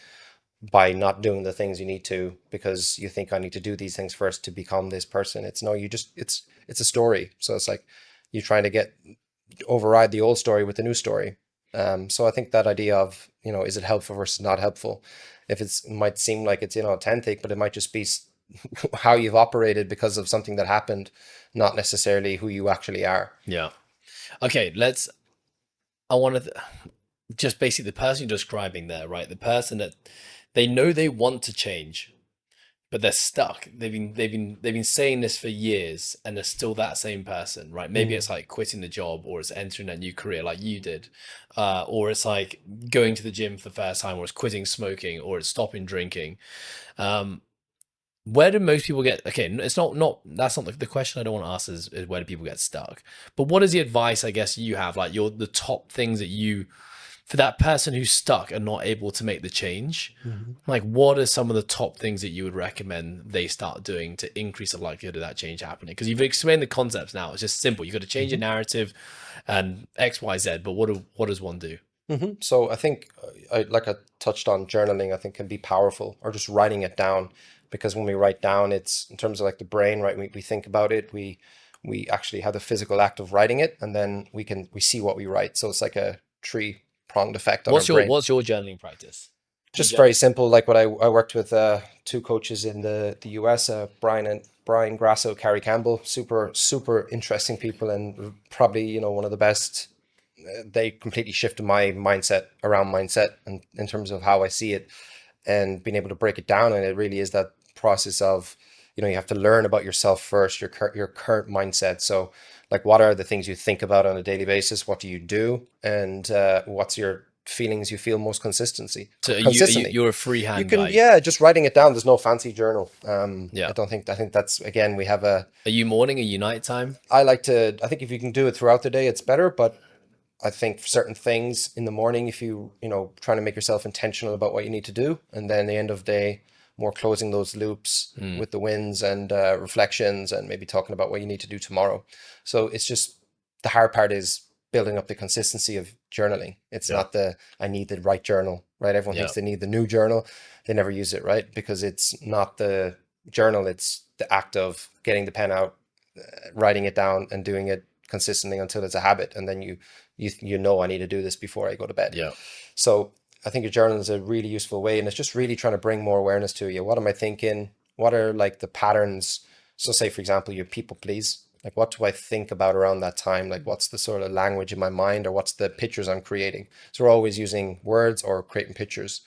by not doing the things you need to, because you think, I need to do these things first to become this person. It's no, it's a story. So it's like you're trying to override the old story with the new story. So I think that idea of, is it helpful versus not helpful? If it might seem like it's inauthentic, but it might just be how you've operated because of something that happened, not necessarily who you actually are. Yeah. Okay. I want to just basically the person you're describing there, right? The person that they know they want to change, but they're stuck. They've been saying this for years, and they're still that same person, right? Maybe Mm. it's like quitting the job, or it's entering a new career like you did, or it's like going to the gym for the first time, or it's quitting smoking, or it's stopping drinking. Um, where do most people get? Okay, it's not that's not the question I don't want to ask is where do people get stuck? But what is the advice I guess you have? Like the top things that you for that person who's stuck and not able to make the change, Mhm. like what are some of the top things that you would recommend they start doing to increase the likelihood of that change happening? Because you've explained the concepts now. It's just simple. You got to change your Mhm. narrative and X, Y, Z. But what does one do? So I think, like I touched on, journaling, I think can be powerful, or just writing it down, because when we write down, it's in terms of like the brain, right? We think about it, we actually have the physical act of writing it, and then we see what we write. So it's like a three-pronged effect on our brain. What's your journaling practice? Do you Just very journal? simple, like what I worked with two coaches in the US, Brian Grasso, Carrie Campbell, super interesting people, and probably one of the best. They completely shifted my mindset around mindset and in terms of how I see it, and being able to break it down. And it really is that process of, you have to learn about yourself first, your current mindset. So like, what are the things you think about on a daily basis? What do you do? And what's your feelings you feel most So consistently? you're a You freehand can, guy. yeah, just writing it down. There's no fancy journal. Yeah. I think that's, again, we have a, Are you morning? Are you nighttime? I think if you can do it throughout the day, it's better. But I think for certain things in the morning, if trying to make yourself intentional about what you need to do, and then the end of the day, more closing those loops Mm, with the wins and reflections, and maybe talking about what you need to do tomorrow. So it's just, the hard part is building up the consistency of journaling. It's yeah. not I need the right journal, right? Everyone Yeah. thinks they need the new journal. They never use it, right? Because it's not the journal, it's the act of getting the pen out, writing it down, and doing it consistently until it's a habit. And then I need to do this before I go to bed. Yeah. So I think your journal is a really useful way, and it's just really trying to bring more awareness to you. What am I thinking? What are like the patterns? So say, for example, you people please. Like, what do I think about around that time? Like, what's the sort of language in my mind, or what's the pictures I'm creating? So we're always using words or creating pictures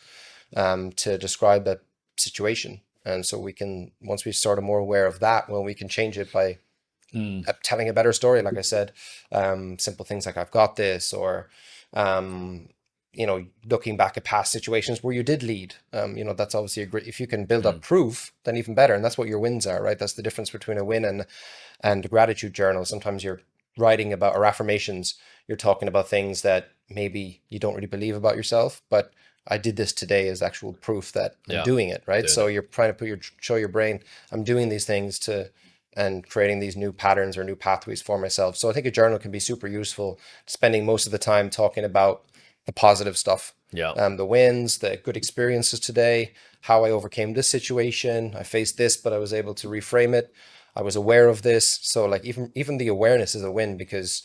to describe that situation. And so we can, once we sort of more aware of that, well, we can change it by Mm, telling a better story. Like I said, simple things like I've got this, or um, looking back at past situations where you did lead. That's obviously a great. If you can build up mm. proof, then even better. And that's what your wins are, right? That's the difference between a win and a gratitude journal. Sometimes you're writing about, or affirmations. You're talking about things that maybe you don't really believe about yourself, but I did this today as actual proof that I'm Yeah. doing it, right? Doing So it. you're trying to show your brain, I'm doing these things and creating these new patterns or new pathways for myself. So I think a journal can be super useful, spending most of the time talking about the positive stuff, Yeah. the wins, the good experiences today, how I overcame this situation. I faced this, but I was able to reframe it. I was aware of this. So like, even the awareness is a win, because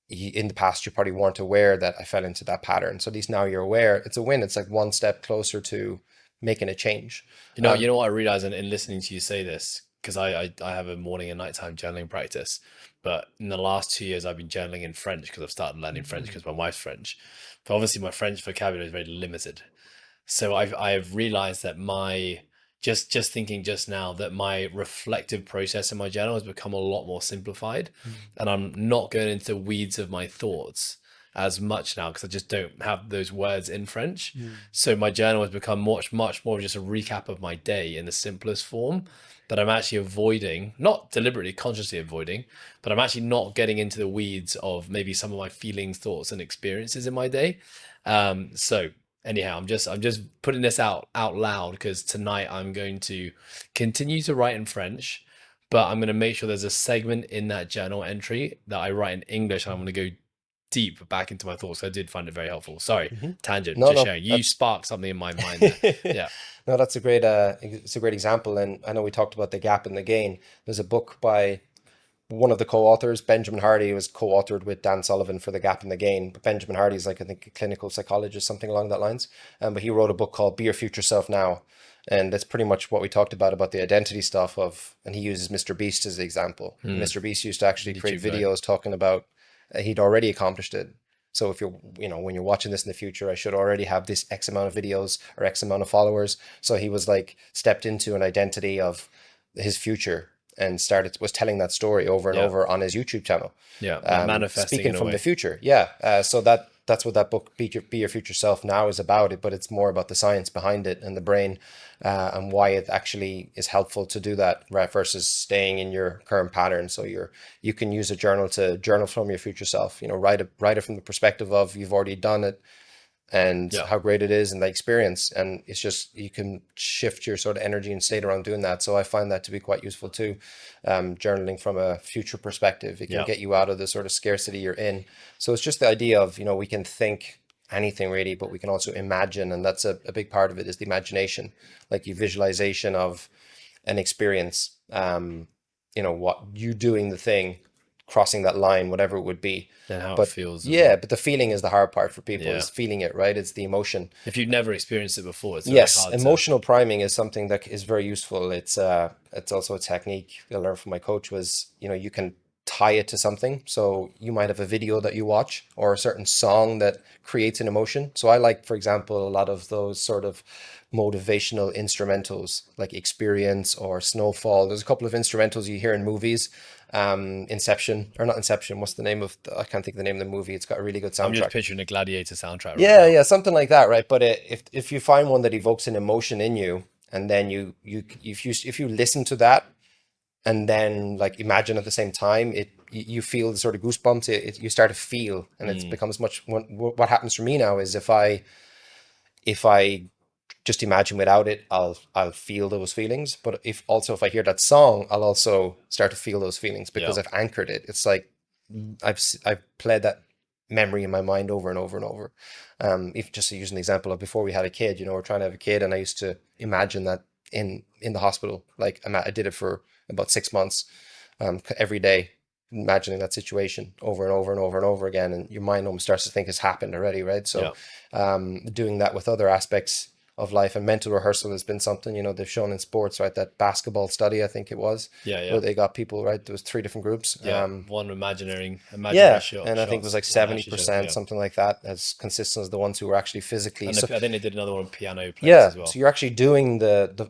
in the past you probably weren't aware that I fell into that pattern. So at least now you're aware. It's a win. It's like one step closer to making a change. You know what I realize in listening to you say this, because I have a morning and nighttime journaling practice, but in the last 2 years I've been journaling in French because I've started learning French because my wife's French. But obviously my French vocabulary is very limited. So I've realized that my just thinking just now that my reflective process in my journal has become a lot more simplified, and I'm not going into weeds of my thoughts as much now because I just don't have those words in French. So my journal has become much more just a recap of my day in the simplest form that I'm actually avoiding, not deliberately, consciously avoiding, but I'm actually not getting into the weeds of maybe some of my feelings, thoughts, and experiences in my day. So anyhow, I'm just putting this out loud because tonight I'm going to continue to write in French, but I'm going to make sure there's a segment in that journal entry that I write in English, and I'm going to go deep back into my thoughts. I did find it very helpful. Sorry, Mhm. tangent, No, just no, sharing. You that's sparked something in my mind there. Yeah. no, that's a great it's a great example. And I know we talked about the gap and the gain. There's a book by one of the co-authors, Benjamin Hardy, was co-authored with Dan Sullivan for The Gap and the Gain. But Benjamin Hardy is like, I think, a clinical psychologist, something along that lines. But he wrote a book called Be Your Future Self Now. And that's pretty much what we talked about the identity stuff of, and he uses Mr. Beast as the example. Hmm. Mr. Beast used to actually create YouTube guy. videos talking about he'd already accomplished it. So if you're, when you're watching this in the future, I should already have this X amount of videos or X amount of followers. So he was like stepped into an identity of his future and was telling that story over and Yeah. over on his YouTube channel. Yeah. Like manifesting Speaking in a from the way. future. Yeah. So that's what that book, Be Your Future Self Now, is about it, but it's more about the science behind it and the brain, and why it actually is helpful to do that, right, versus staying in your current pattern. So you can use a journal to journal from your future self, write it from the perspective of you've already done it and Yeah. how great it is and the experience. And it's just, you can shift your sort of energy and state around doing that. So I find that to be quite useful too. Journaling from a future perspective, it can Yeah. get you out of the sort of scarcity you're in. So it's just the idea of, we can think anything really, but we can also imagine. And that's a big part of it, is the imagination, like your visualization of an experience, what you doing the thing, crossing that line, whatever it would be. And how it But feels as yeah, well. but the feeling is the hard part for people, Yeah. is feeling it, right? It's the emotion. If you've never experienced it before, it's very Yes, hard to. emotional priming is something that is very useful. It's also a technique I learned from my coach, was, you can tie it to something. So you might have a video that you watch or a certain song that creates an emotion. So I like, for example, a lot of those sort of motivational instrumentals like Experience or Snowfall. There's a couple of instrumentals you hear in movies. Inception, or not Inception, what's the name of I can't think of the name of the movie. It's got a really good I'm just soundtrack. picturing a Gladiator soundtrack right Yeah, now. yeah, something like that, right? But if you find one that evokes an emotion in you, and then if you listen to that, and then like imagine at the same time, you feel the sort of goosebumps. You start to feel, and it becomes much. What happens for me now is, if I just imagine without it, I'll feel those feelings. But if I hear that song, I'll also start to feel those feelings, because Yeah. I've anchored it. It's like I've played that memory in my mind over and over and over. If just to use an example of before we had a kid, we're trying to have a kid, and I used to imagine that in the hospital. Like I did it for about 6 months, every day, imagining that situation over and over and over and over again, and your mind almost starts to think it's happened already, right? So, doing that with other aspects of life, and mental rehearsal has been something, they've shown in sports, right? That basketball study, I think it was, Yeah. where they got people, right? There was 3 different groups. Yeah. One imaginary Yeah, shot. and I think it was like Shots, one actually shot, 70%, yeah. something like that, as consistent as the ones who were actually physically. And So I think they did another one on piano players yeah, as well. so you're actually doing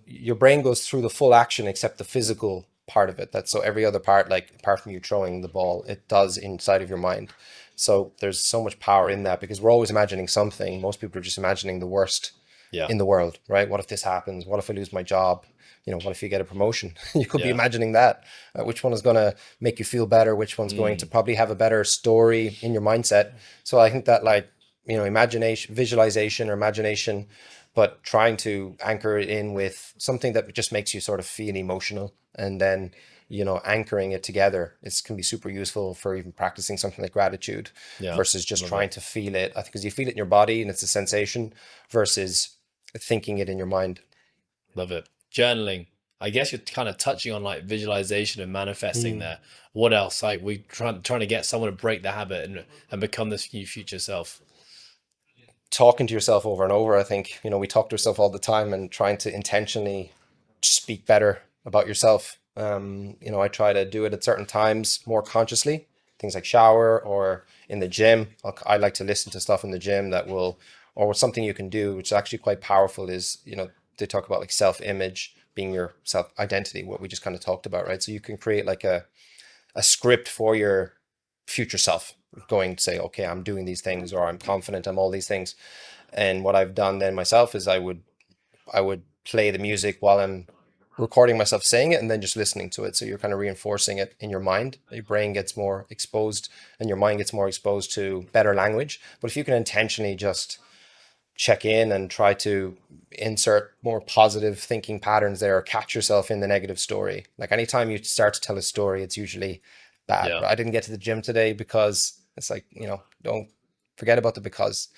your brain goes through the full action except the physical part of it. That's so every other part, like apart from you throwing the ball, it does inside of your mind. So there's so much power in that, because we're always imagining something. Most people are just imagining the worst Yeah. in the world, right? What if this happens? What if I lose my job? What if you get a promotion? You could be Yeah. imagining that. Which one is going to make you feel better? Which one's going to probably have a better story in your mindset? So I think that, like, imagination, visualization or imagination, but trying to anchor it in with something that just makes you sort of feel emotional, and then anchoring it together, it can be super useful for even practicing something like gratitude, Yeah. versus just Love trying to feel it. I think because you feel it in your body and it's a sensation, versus thinking it in your mind. Love it. Journaling. I guess you're kind of touching on like visualization and manifesting there. What else? Like we trying to get someone to break the habit and become this new future self. Talking to yourself over and over. I think, we talk to ourselves all the time, and trying to intentionally speak better about yourself. I try to do it at certain times more consciously, things like shower or in the gym. I like to listen to stuff in the gym or something you can do, which is actually quite powerful, is, they talk about like self-image being your self-identity, what we just kind of talked about, right? So you can create like a script for your future self, going to say, okay, I'm doing these things, or I'm confident, I'm all these things. And what I've done then myself is I would play the music while I'm recording myself saying it, and then just listening to it. So you're kind of reinforcing it in your mind. Your brain gets more exposed, and your mind gets more exposed to better language. But if you can intentionally just check in and try to insert more positive thinking patterns there, or catch yourself in the negative story. Like anytime you start to tell a story, it's usually bad. Yeah. I didn't get to the gym today because, it's like, don't forget about the because.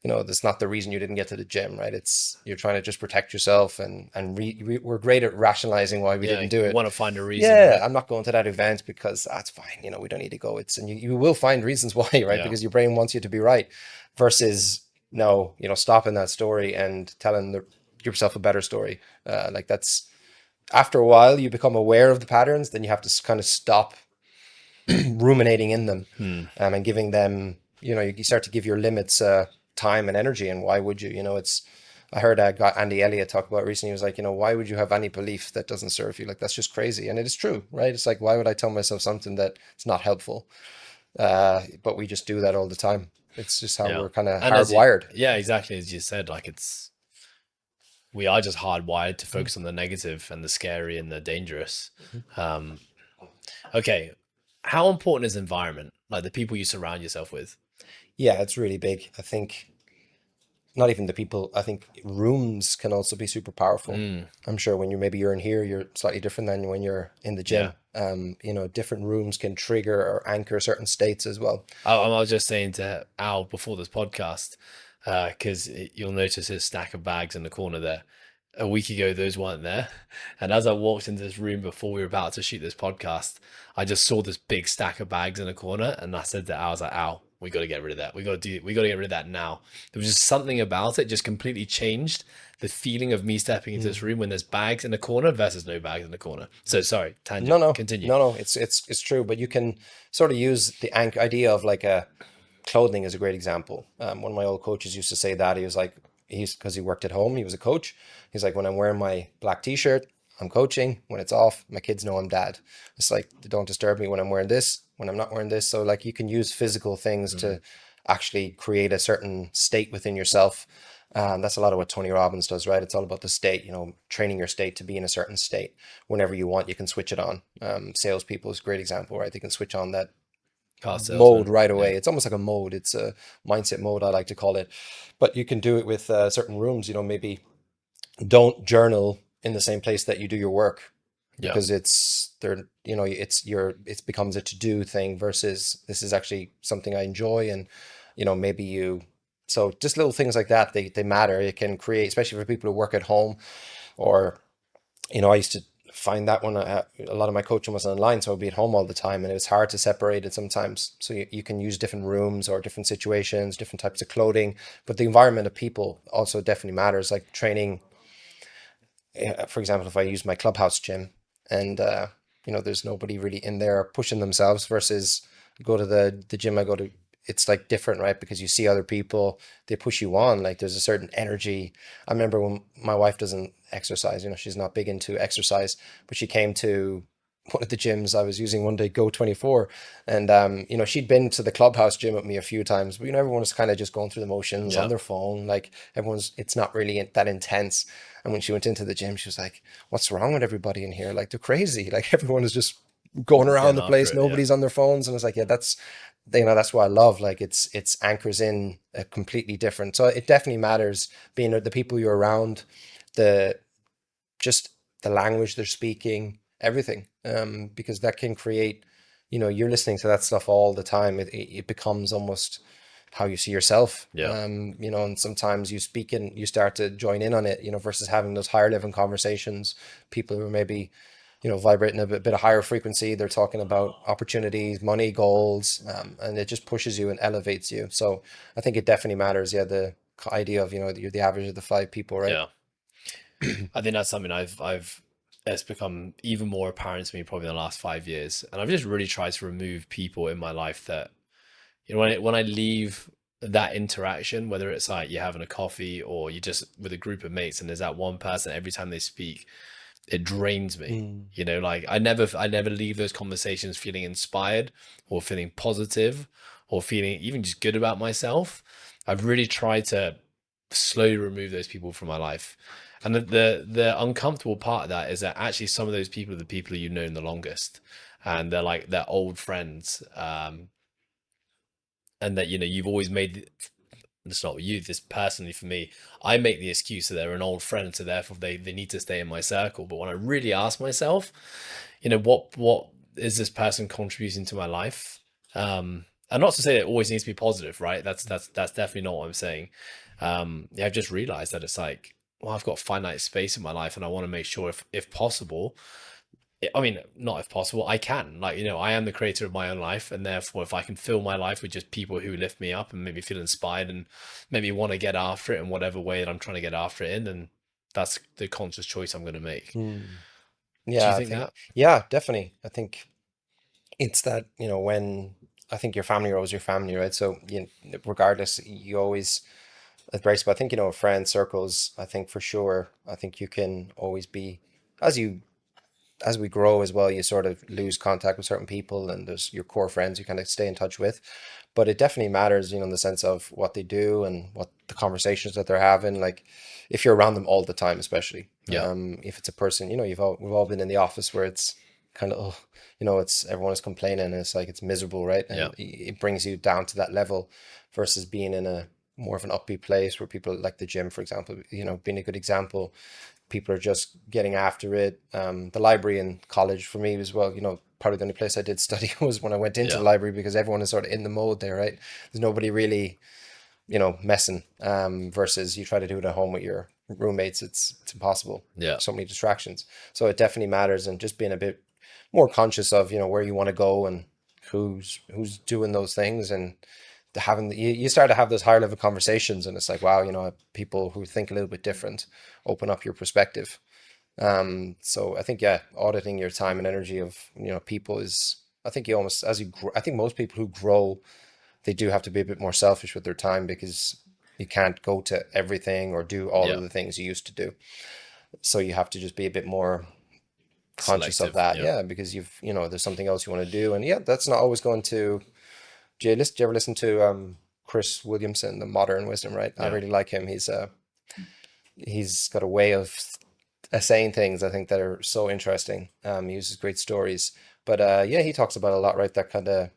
That's not the reason you didn't get to the gym, right? It's, you're trying to just protect yourself, and we're great at rationalizing why we didn't do You it. want to find a reason. Yeah, Right? I'm not going to that event because that's fine. We don't need to go. And you will find reasons why, right? Yeah. Because your brain wants you to be right, versus no, stopping that story and telling yourself a better story. Like that's, after a while you become aware of the patterns, then you have to kind of stop ruminating in them, and giving them you start to give your limits time and energy. And why would you? It's I heard guy Andy Elliott talk about recently. He was like, why would you have any belief that doesn't serve you? Like, that's just crazy. And it is true, right? It's like, why would I tell myself something that it's not helpful? But we just do that all the time. It's just how Yeah. we're kind of And as you, hardwired. yeah, exactly as you said, like we are just hardwired to focus on the negative and the scary and the dangerous. Um, okay. How important is environment? Like the people you surround yourself with? Yeah, it's really big. I think not even the people, I think rooms can also be super powerful. Mm, I'm sure when you're in here, you're slightly different than when you're in the yeah. gym. Different rooms can trigger or anchor certain states as well. I was just saying to Al before this podcast, because you'll notice his stack of bags in the corner there. A week ago, those weren't there. And as I walked into this room before we were about to shoot this podcast, I just saw this big stack of bags in the corner. And I said to Al, I was like, Al, we got to get rid of that. We got to get rid of that now. There was just something about it, just completely changed the feeling of me stepping into this room when there's bags in the corner versus no bags in the corner. So sorry, No, tangent, no, continue. no, no. It's true, but you can sort of use the idea of like a clothing is a great example. One of my old coaches used to say that he was like he's because he worked at home. He was a coach. He's like when I'm wearing my black t-shirt, I'm coaching. When it's off, my kids know I'm dad. It's like don't disturb me when I'm wearing this. When I'm not wearing this, so like you can use physical things to actually create a certain state within yourself. That's a lot of what Tony Robbins does, right? It's all about the state, training your state to be in a certain state. Whenever you want, you can switch it on. Salespeople is a great example, right? They can switch on that Car mode salesman. right Yeah. away. It's almost like a mode. It's a mindset mode, I like to call it. But you can do it with certain rooms. Maybe don't journal in the same place that you do your work Yeah. because it's there. It becomes a to do thing versus this is actually something I enjoy, and maybe you. So just little things like that, they matter. It can create, especially for people who work at home or I used to find that when a lot of my coaching was online, so I'd be at home all the time, and it was hard to separate it sometimes. So you can use different rooms or different situations, different types of clothing, but the environment of people also definitely matters. Like training, for example, if I use my clubhouse gym and there's nobody really in there pushing themselves versus go to the gym I go to, it's like different, right? Because you see other people, they push you on. Like there's a certain energy. I remember when my wife doesn't exercise, she's not big into exercise, but she came to one of the gyms I was using one day, Go 24. And, she'd been to the clubhouse gym with me a few times, but, everyone was kind of just going through the motions on Yeah. their phone. Like it's not really that intense. And when she went into the gym, she was like, what's wrong with everybody in here? Like they're crazy. Like everyone is just going around Getting the after place. it. Yeah. Nobody's on their phones. And it's like, yeah, that's what I love. Like it's anchors in a completely different. So it definitely matters being the people you're around, the just the language they're speaking, everything. Because that can create, you're listening to that stuff all the time. It becomes almost how you see yourself. Yeah. And sometimes you speak and you start to join in on it, versus having those higher level conversations, people who are maybe vibrating a bit of higher frequency. They're talking about opportunities, money, goals, and it just pushes you and elevates you. So I think it definitely matters. Yeah, the idea of you're the average of the five people, right? Yeah. I think that's something it's become even more apparent to me probably in the last 5 years. And I've just really tried to remove people in my life that, when I leave that interaction, whether it's like you're having a coffee or you're just with a group of mates and there's that one person every time they speak, it drains me. Mm. Like I never leave those conversations feeling inspired or feeling positive or feeling even just good about myself. I've really tried to slowly remove those people from my life. And the uncomfortable part of that is that actually some of those people are the people you've known the longest, and they're old friends. And that you've always made. It's not you, this personally for me, I make the excuse that they're an old friend, so therefore they need to stay in my circle. But when I really ask myself, what is this person contributing to my life? And not to say that it always needs to be positive, right? That's definitely not what I'm saying. Yeah, I've just realized that it's like, well, I've got finite space in my life, and I want to make sure, if possible, I mean, not if possible, I can. Like, I am the creator of my own life, and therefore, if I can fill my life with just people who lift me up and make me feel inspired and maybe want to get after it in whatever way that I'm trying to get after it in, then that's the conscious choice I'm going to make. Mm. Do you Yeah, I think think, that? yeah, definitely. I think it's that, when I think your family are always your family, right? So regardless, you always embrace. But I think, friends, circles, I think for sure, I think you can always be, as you as we grow as well, you sort of lose contact with certain people, and there's your core friends you kind of stay in touch with. But it definitely matters, in the sense of what they do and what the conversations that they're having. Like, if you're around them all the time, especially, Yeah. if it's a person, we've all been in the office where it's kind of, it's everyone is complaining, and it's like it's miserable, right? Yeah. And it brings you down to that level, versus being in a more of an upbeat place where people, like the gym, for example, being a good example. People are just getting after it. The library in college for me as well, probably the only place I did study was when I went into Yeah. the library, because everyone is sort of in the mode there, right? There's nobody really, messing. Versus you try to do it at home with your roommates, it's impossible. Yeah. So many distractions. So it definitely matters, and just being a bit more conscious of, where you want to go, and who's doing those things, and you start to have those higher level conversations, and it's like, wow, people who think a little bit different open up your perspective. So I think, yeah, auditing your time and energy of, people is, I think you almost, as you grow, I think most people who grow, they do have to be a bit more selfish with their time, because you can't go to everything or do all Yeah. of the things you used to do. So you have to just be a bit more conscious of Selective. that. Yeah. Yeah, because there's something else you want to do. And yeah, that's not always going to, do you ever listen to Chris Williamson, The Modern Wisdom, right? I Yeah. really like him. He's got a way of saying things, I think, that are so interesting. He uses great stories. But yeah, he talks about a lot, right? That kind of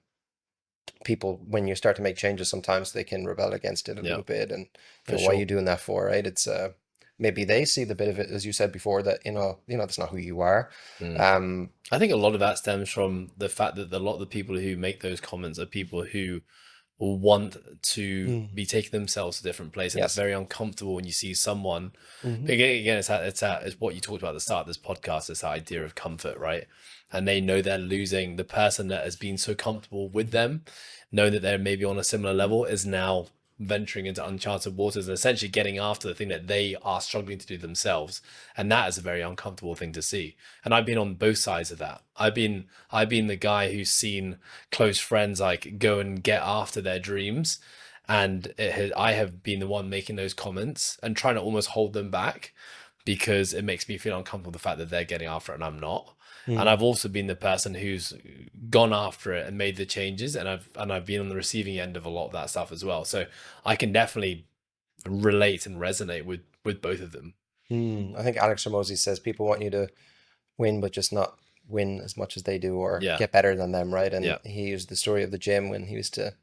people, when you start to make changes, sometimes they can rebel against it a Yeah. little bit. And For what are sure. you doing that for, right? It's maybe they see the bit of it, as you said before, that that's not who you are. I think a lot of that stems from the fact that a lot of the people who make those comments are people who want to be taking themselves to a different place, and it's Yes. very uncomfortable when you see someone. Mhm. Again, it's what you talked about at the start of this podcast. It's that idea of comfort, right? And they know they're losing the person that has been so comfortable with them, knowing that they're maybe on a similar level, is now venturing into uncharted waters and essentially getting after the thing that they are struggling to do themselves. And that is a very uncomfortable thing to see. And I've been on both sides of that. I've been the guy who's seen close friends like go and get after their dreams, and I have been the one making those comments and trying to almost hold them back, because it makes me feel uncomfortable, the fact that they're getting after it and I'm not. And I've also been the person who's gone after it and made the changes, and I've been on the receiving end of a lot of that stuff as well. So I can definitely relate and resonate with both of them. I think Alex Ramosi says people want you to win, but just not win as much as they do, or Yeah. get better than them, right? And Yeah. he used the story of the gym when he used to,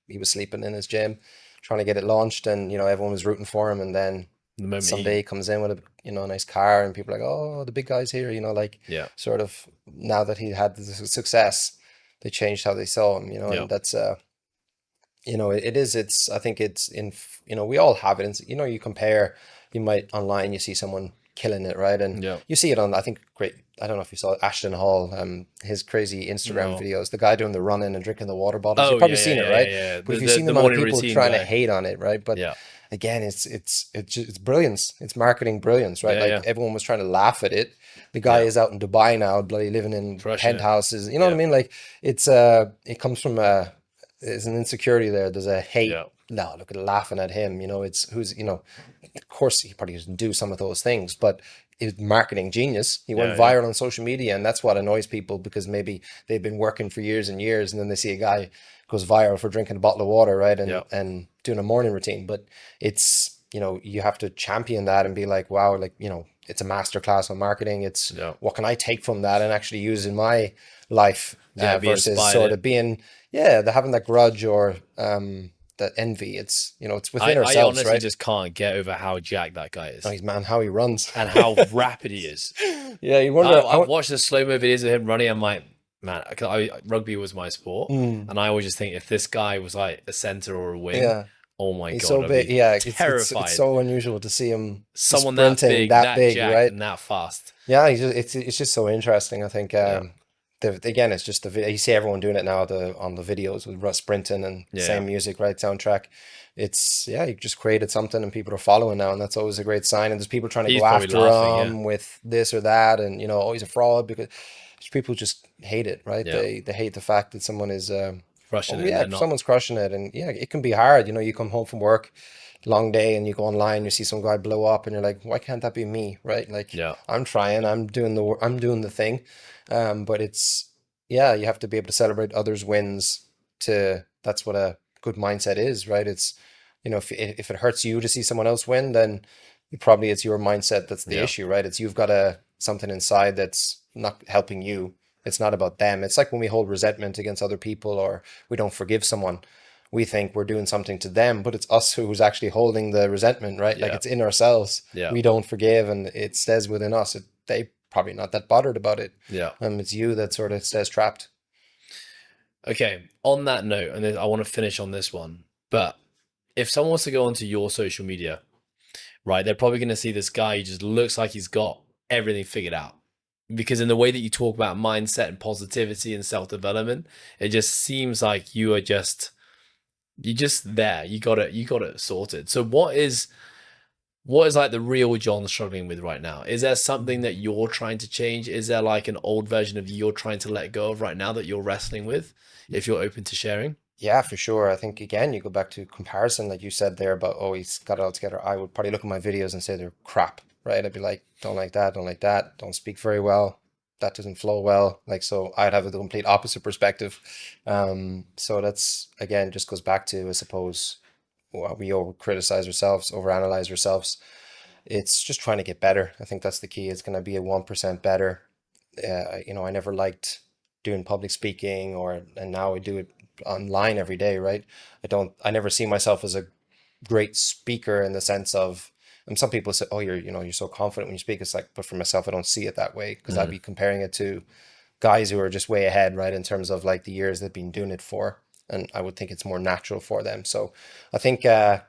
he was sleeping in his gym, trying to get it launched, and everyone was rooting for him, and then The moment someday he comes in with a nice car, and people are like, oh, the big guy's here, like, Yeah. sort of, now that he had the success, they changed how they saw him, Yeah. and that's it's I think it's in, we all have it. And, you compare, you might online, you see someone killing it, right? And Yeah. you see it on, I think, great. I don't know if you saw Ashton Hall, his crazy Instagram No. videos, the guy doing the running and drinking the water bottles. Oh, You've probably yeah, seen yeah, it, right? yeah. But if The- you've seen the the amount of morning people routine trying to guy. hate on it, right? But Yeah. again, it's brilliance. It's marketing brilliance, right? Yeah, Like, yeah. everyone was trying to laugh at it. The guy Yeah. is out in Dubai now, bloody living in Crushing it. penthouses. You know what I Yeah. mean? Like, it's it comes from there's an insecurity there. There's a hate. Yeah. No, look at laughing at him. It's who's, of course he probably doesn't do some of those things, but he's marketing genius. He went Yeah, viral on social media, and that's what annoys people, because maybe they've been working for years and years, and then they see a guy goes viral for drinking a bottle of water, right? And Yeah. and doing a morning routine. But it's, you have to champion that and be like, wow, like, it's a masterclass on marketing. It's Yeah. what can I take from that and actually use in my life, Yeah, be versus inspired sort it. of being, having that grudge, or that envy. It's, it's within I ourselves, honestly right? just can't get over how jacked that guy is, Oh, man, how he runs. and how rapid he is. Yeah, you wonder. I've watched the slow-mo videos of him running. I'm like, man, 'cause rugby was my sport, and I always just think, if this guy was like a center or a wing, Yeah, oh my he's God, so I'd big. be Yeah, terrified. it's so unusual to see him Someone that sprinting big, that big, jacked, right? and that fast. Yeah, it's just so interesting. I think again, it's just you see everyone doing it now, on the videos with Russ sprinting and Yeah. same music, right? Soundtrack. It's, you just created something and people are following now, and that's always a great sign. And there's people trying to He's go probably after laughing, him with this or that, and oh, he's a fraud, because people just hate it, right? Yeah. They hate the fact that someone is crushing Oh it and yeah, they're if not. someone's crushing it, and yeah, it can be hard. You know, you come home from work, long day, and you go online, you see some guy blow up, and you're like, why can't that be me, right? Like, Yeah. I'm trying, I'm doing the thing, but it's yeah, you have to be able to celebrate others' wins. That's what a good mindset is, right? It's if it hurts you to see someone else win, then probably it's your mindset that's the Yeah. issue, right? It's you've got a something inside that's not helping you. It's not about them. It's like when we hold resentment against other people or we don't forgive someone, we think we're doing something to them, but it's us who's actually holding the resentment, right? Like Yeah. it's in ourselves. Yeah. We don't forgive and it stays within us. They probably not that bothered about it. Yeah. It's you that sort of stays trapped. Okay. On that note, and then I want to finish on this one, but if someone wants to go onto your social media, right, they're probably going to see this guy who just looks like he's got everything figured out. Because in the way that you talk about mindset and positivity and self-development, it just seems like you're just there. You got it sorted. So what is like the real John struggling with right now? Is there something that you're trying to change? Is there like an old version of you you're trying to let go of right now that you're wrestling with? If you're open to sharing. Yeah, for sure. I think again, you go back to comparison, like you said there about, oh, he's got it all together. I would probably look at my videos and say they're crap, right? I'd be like, don't like that, don't speak very well, that doesn't flow well. Like, so I'd have the complete opposite perspective. So that's again just goes back to, I suppose, we over criticize ourselves, over analyze ourselves. It's just trying to get better. I think that's the key. It's going to be a 1% better. I never liked doing public speaking and now I do it online every day, right? I never see myself as a great speaker in the sense of, and some people say, oh, you're so confident when you speak. It's like, but for myself, I don't see it that way because I'd be comparing it to guys who are just way ahead, right? In terms of like the years they've been doing it for. And I would think it's more natural for them. So I think, I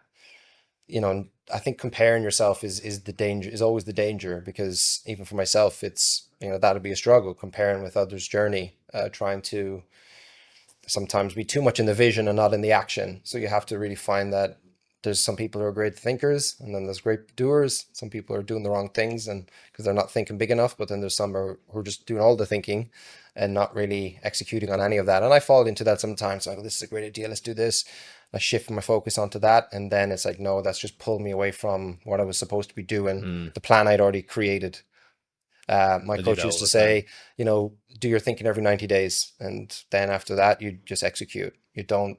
think comparing yourself is the danger, is always the danger, because even for myself, it's, that'll be a struggle comparing with others' journey, trying to sometimes be too much in the vision and not in the action. So you have to really find that there's some people who are great thinkers and then there's great doers. Some people are doing the wrong things and because they're not thinking big enough, but then there's some who are just doing all the thinking and not really executing on any of that. And I fall into that sometimes. Like, this is a great idea. Let's do this. I shift my focus onto that. And then it's like, no, that's just pulled me away from what I was supposed to be doing, the plan I'd already created. My I do coach that used all to the time. say, do your thinking every 90 days. And then after that, you just execute. You don't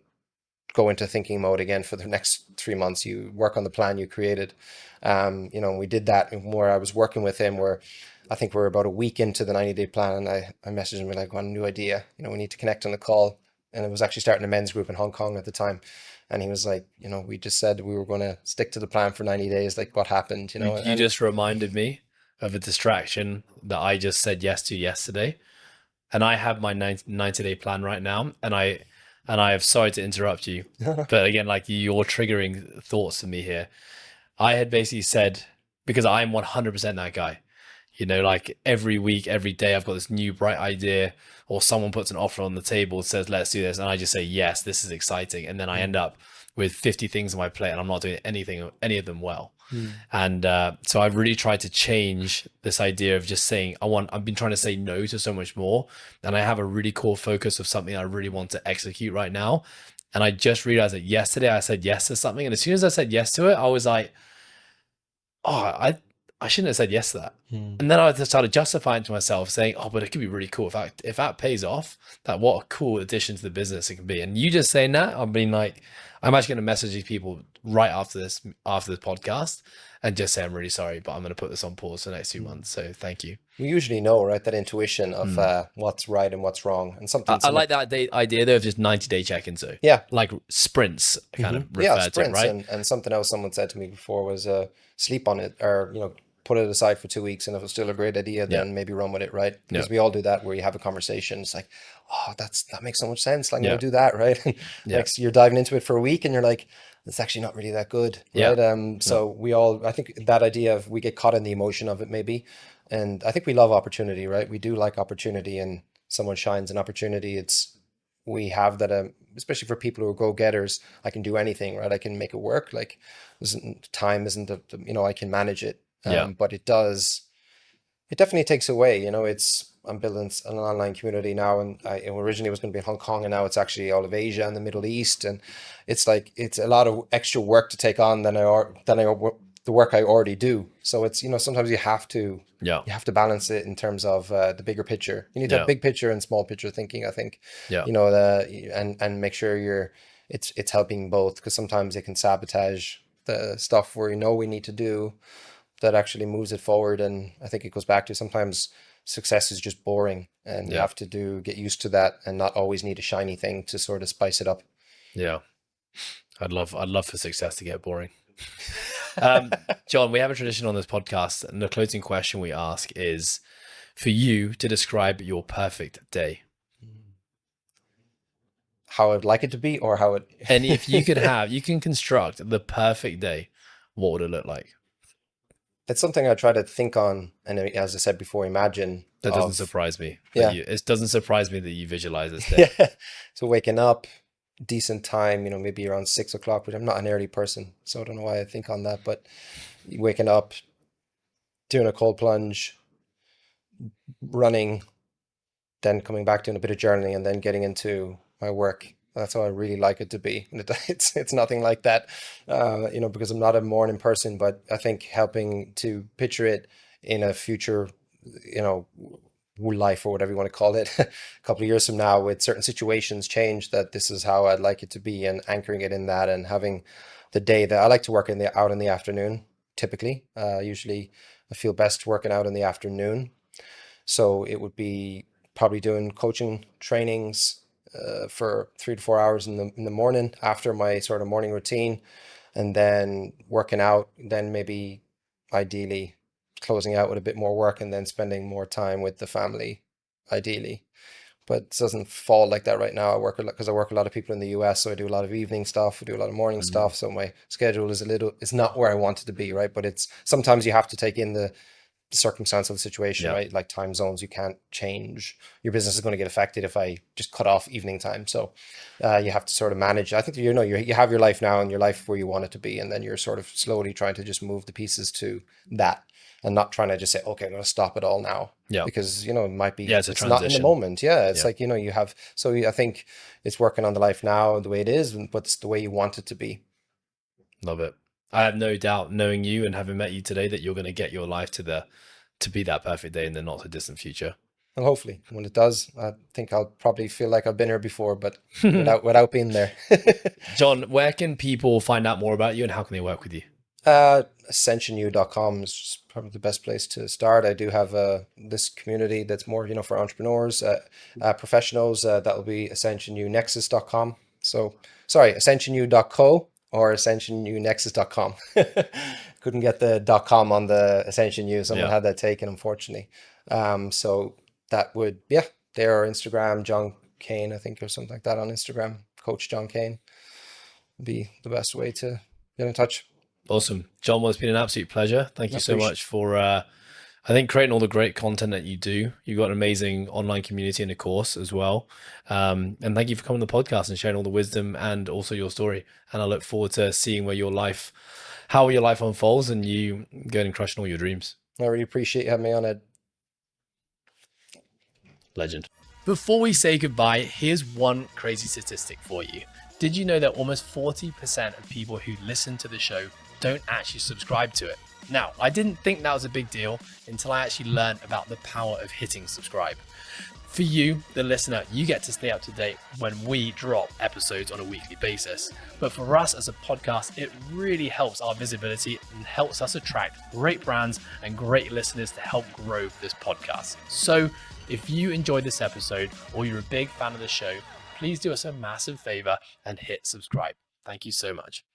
go into thinking mode again for the next 3 months. You work on the plan you created. We did that where I was working with him, where I think we're about a week into the 90-day plan. And I messaged him like, one new idea, we need to connect on a call. And it was actually starting a men's group in Hong Kong at the time. And he was like, we just said we were going to stick to the plan for 90 days. Like, what happened, You and just reminded me of a distraction that I just said yes to yesterday. And I have my 90-day plan right now. And I have, sorry to interrupt you, but again, like you're triggering thoughts to me here. I had basically said, because I'm 100% that guy, like every week, every day, I've got this new bright idea, or someone puts an offer on the table, says, let's do this. And I just say, yes, this is exciting. And then I end up with 50 things on my plate and I'm not doing any of them well. And so I've really tried to change this idea of just saying, I've been trying to say no to so much more. And I have a really core focus of something I really want to execute right now. And I just realized that yesterday I said yes to something. And as soon as I said yes to it, I was like, oh, I shouldn't have said yes to that. And then I just started justifying to myself, saying, "Oh, but it could be really cool if that pays off. That what a cool addition to the business it can be." And you just saying that, I've been like, I'm actually going to message these people right after this podcast, and just say I'm really sorry, but I'm going to put this on pause for the next 2 months. So thank you. we usually know, right, that intuition of what's right and what's wrong. And I, something I someone, like that idea though of just 90-day check-ins, so yeah, like sprints, kind of yeah, refer to it, sprints. right? And something else someone said to me before was sleep on it, or put it aside for 2 weeks, and if it's still a great idea, Yeah, then maybe run with it, right? yeah, Because we all do that, where you have a conversation, it's like, oh, that makes so much sense, like, I'm gonna yeah, do that, right? And yeah, next you're diving into it for a week and you're like, it's actually not really that good, yeah. right? No, So we all, I think that idea of we get caught in the emotion of it maybe, and I think we love opportunity, right? We do like opportunity, and someone shines an opportunity, it's we have that, especially for people who are go-getters. I can do anything, right? I can make it work. Like, time isn't I can manage it. yeah, But it definitely takes away, it's I'm building an online community now, and originally it was going to be in Hong Kong, and now it's actually all of Asia and the Middle East, and it's like it's a lot of extra work to take on the work I already do. So it's, sometimes Yeah. you have to balance it in terms of the bigger picture. You need to have Yeah. big picture and small picture thinking, I think. Yeah. And make sure it's helping both, because sometimes it can sabotage the stuff we need to do that actually moves it forward. And I think it goes back to sometimes success is just boring, and you Yeah. have to get used to that and not always need a shiny thing to sort of spice it up. Yeah. I'd love for success to get boring. John, we have a tradition on this podcast, and the closing question we ask is for you to describe your perfect day. How I'd like it to be, or how it And if you you can construct the perfect day, what would it look like? it's something I try to think on, and as I said before, imagine. That doesn't surprise me. Yeah. It doesn't surprise me that you visualize this day. Yeah. So waking up, decent time, maybe around 6 o'clock, but I'm not an early person, so I don't know why I think on that. But waking up, doing a cold plunge, running, then coming back doing a bit of journaling, and then getting into my work. That's how I really like it to be. And it's nothing like that, because I'm not a morning person, but I think helping to picture it in a future, life, or whatever you want to call it, a couple of years from now, with certain situations change, that this is how I'd like it to be, and anchoring it in that, and having the day that I like to work out in the afternoon, typically. Usually I feel best working out in the afternoon. So it would be probably doing coaching trainings for 3 to 4 hours in the morning after my sort of morning routine, and then working out, then maybe ideally closing out with a bit more work, and then spending more time with the family, ideally. But it doesn't fall like that right now. I work a lot because I work a lot of people in the US, so I do a lot of evening stuff, I do a lot of morning stuff. So my schedule is it's not where I want it to be, right? But it's sometimes you have to take in the circumstance of the situation, right? Like time zones, you can't change. Your business is going to get affected if I just cut off evening time. So you have to sort of manage. I think you have your life now, and your life where you want it to be, and then you're sort of slowly trying to just move the pieces to that, and not trying to just say, okay, I'm going to stop it all now. Yeah. Because it might be it's not in the moment. Yeah, it's like you have. So I think it's working on the life now the way it is, but it's the way you want it to be. Love it. I have no doubt, knowing you and having met you today, that you're going to get your life to be that perfect day in the not so distant future. And hopefully when it does, I think I'll probably feel like I've been here before, but without being there. John, where can people find out more about you, and how can they work with you? AscensionU.com is probably the best place to start. I do have this community that's more, for entrepreneurs, professionals. That will be AscensionUnexus.com. So sorry, AscensionU.co or AscensionUnexus.com. Couldn't get the .com on the Ascension U. Someone had that taken, unfortunately. So that would, there, or Instagram, John Keane, I think, or something like that on Instagram. Coach John Keane would be the best way to get in touch. Awesome. John, well, it's been an absolute pleasure. Thank you so much for, I think, creating all the great content that you do. You've got an amazing online community and a course as well. And thank you for coming on the podcast and sharing all the wisdom and also your story. And I look forward to seeing how your life unfolds, and you going and crushing all your dreams. I really appreciate you having me on, Ed. Legend. Before we say goodbye, here's one crazy statistic for you. Did you know that almost 40% of people who listen to the show don't actually subscribe to it? Now, I didn't think that was a big deal until I actually learned about the power of hitting subscribe. For you, the listener, you get to stay up to date when we drop episodes on a weekly basis. But for us as a podcast, it really helps our visibility and helps us attract great brands and great listeners to help grow this podcast. So if you enjoyed this episode, or you're a big fan of the show, please do us a massive favor and hit subscribe. Thank you so much.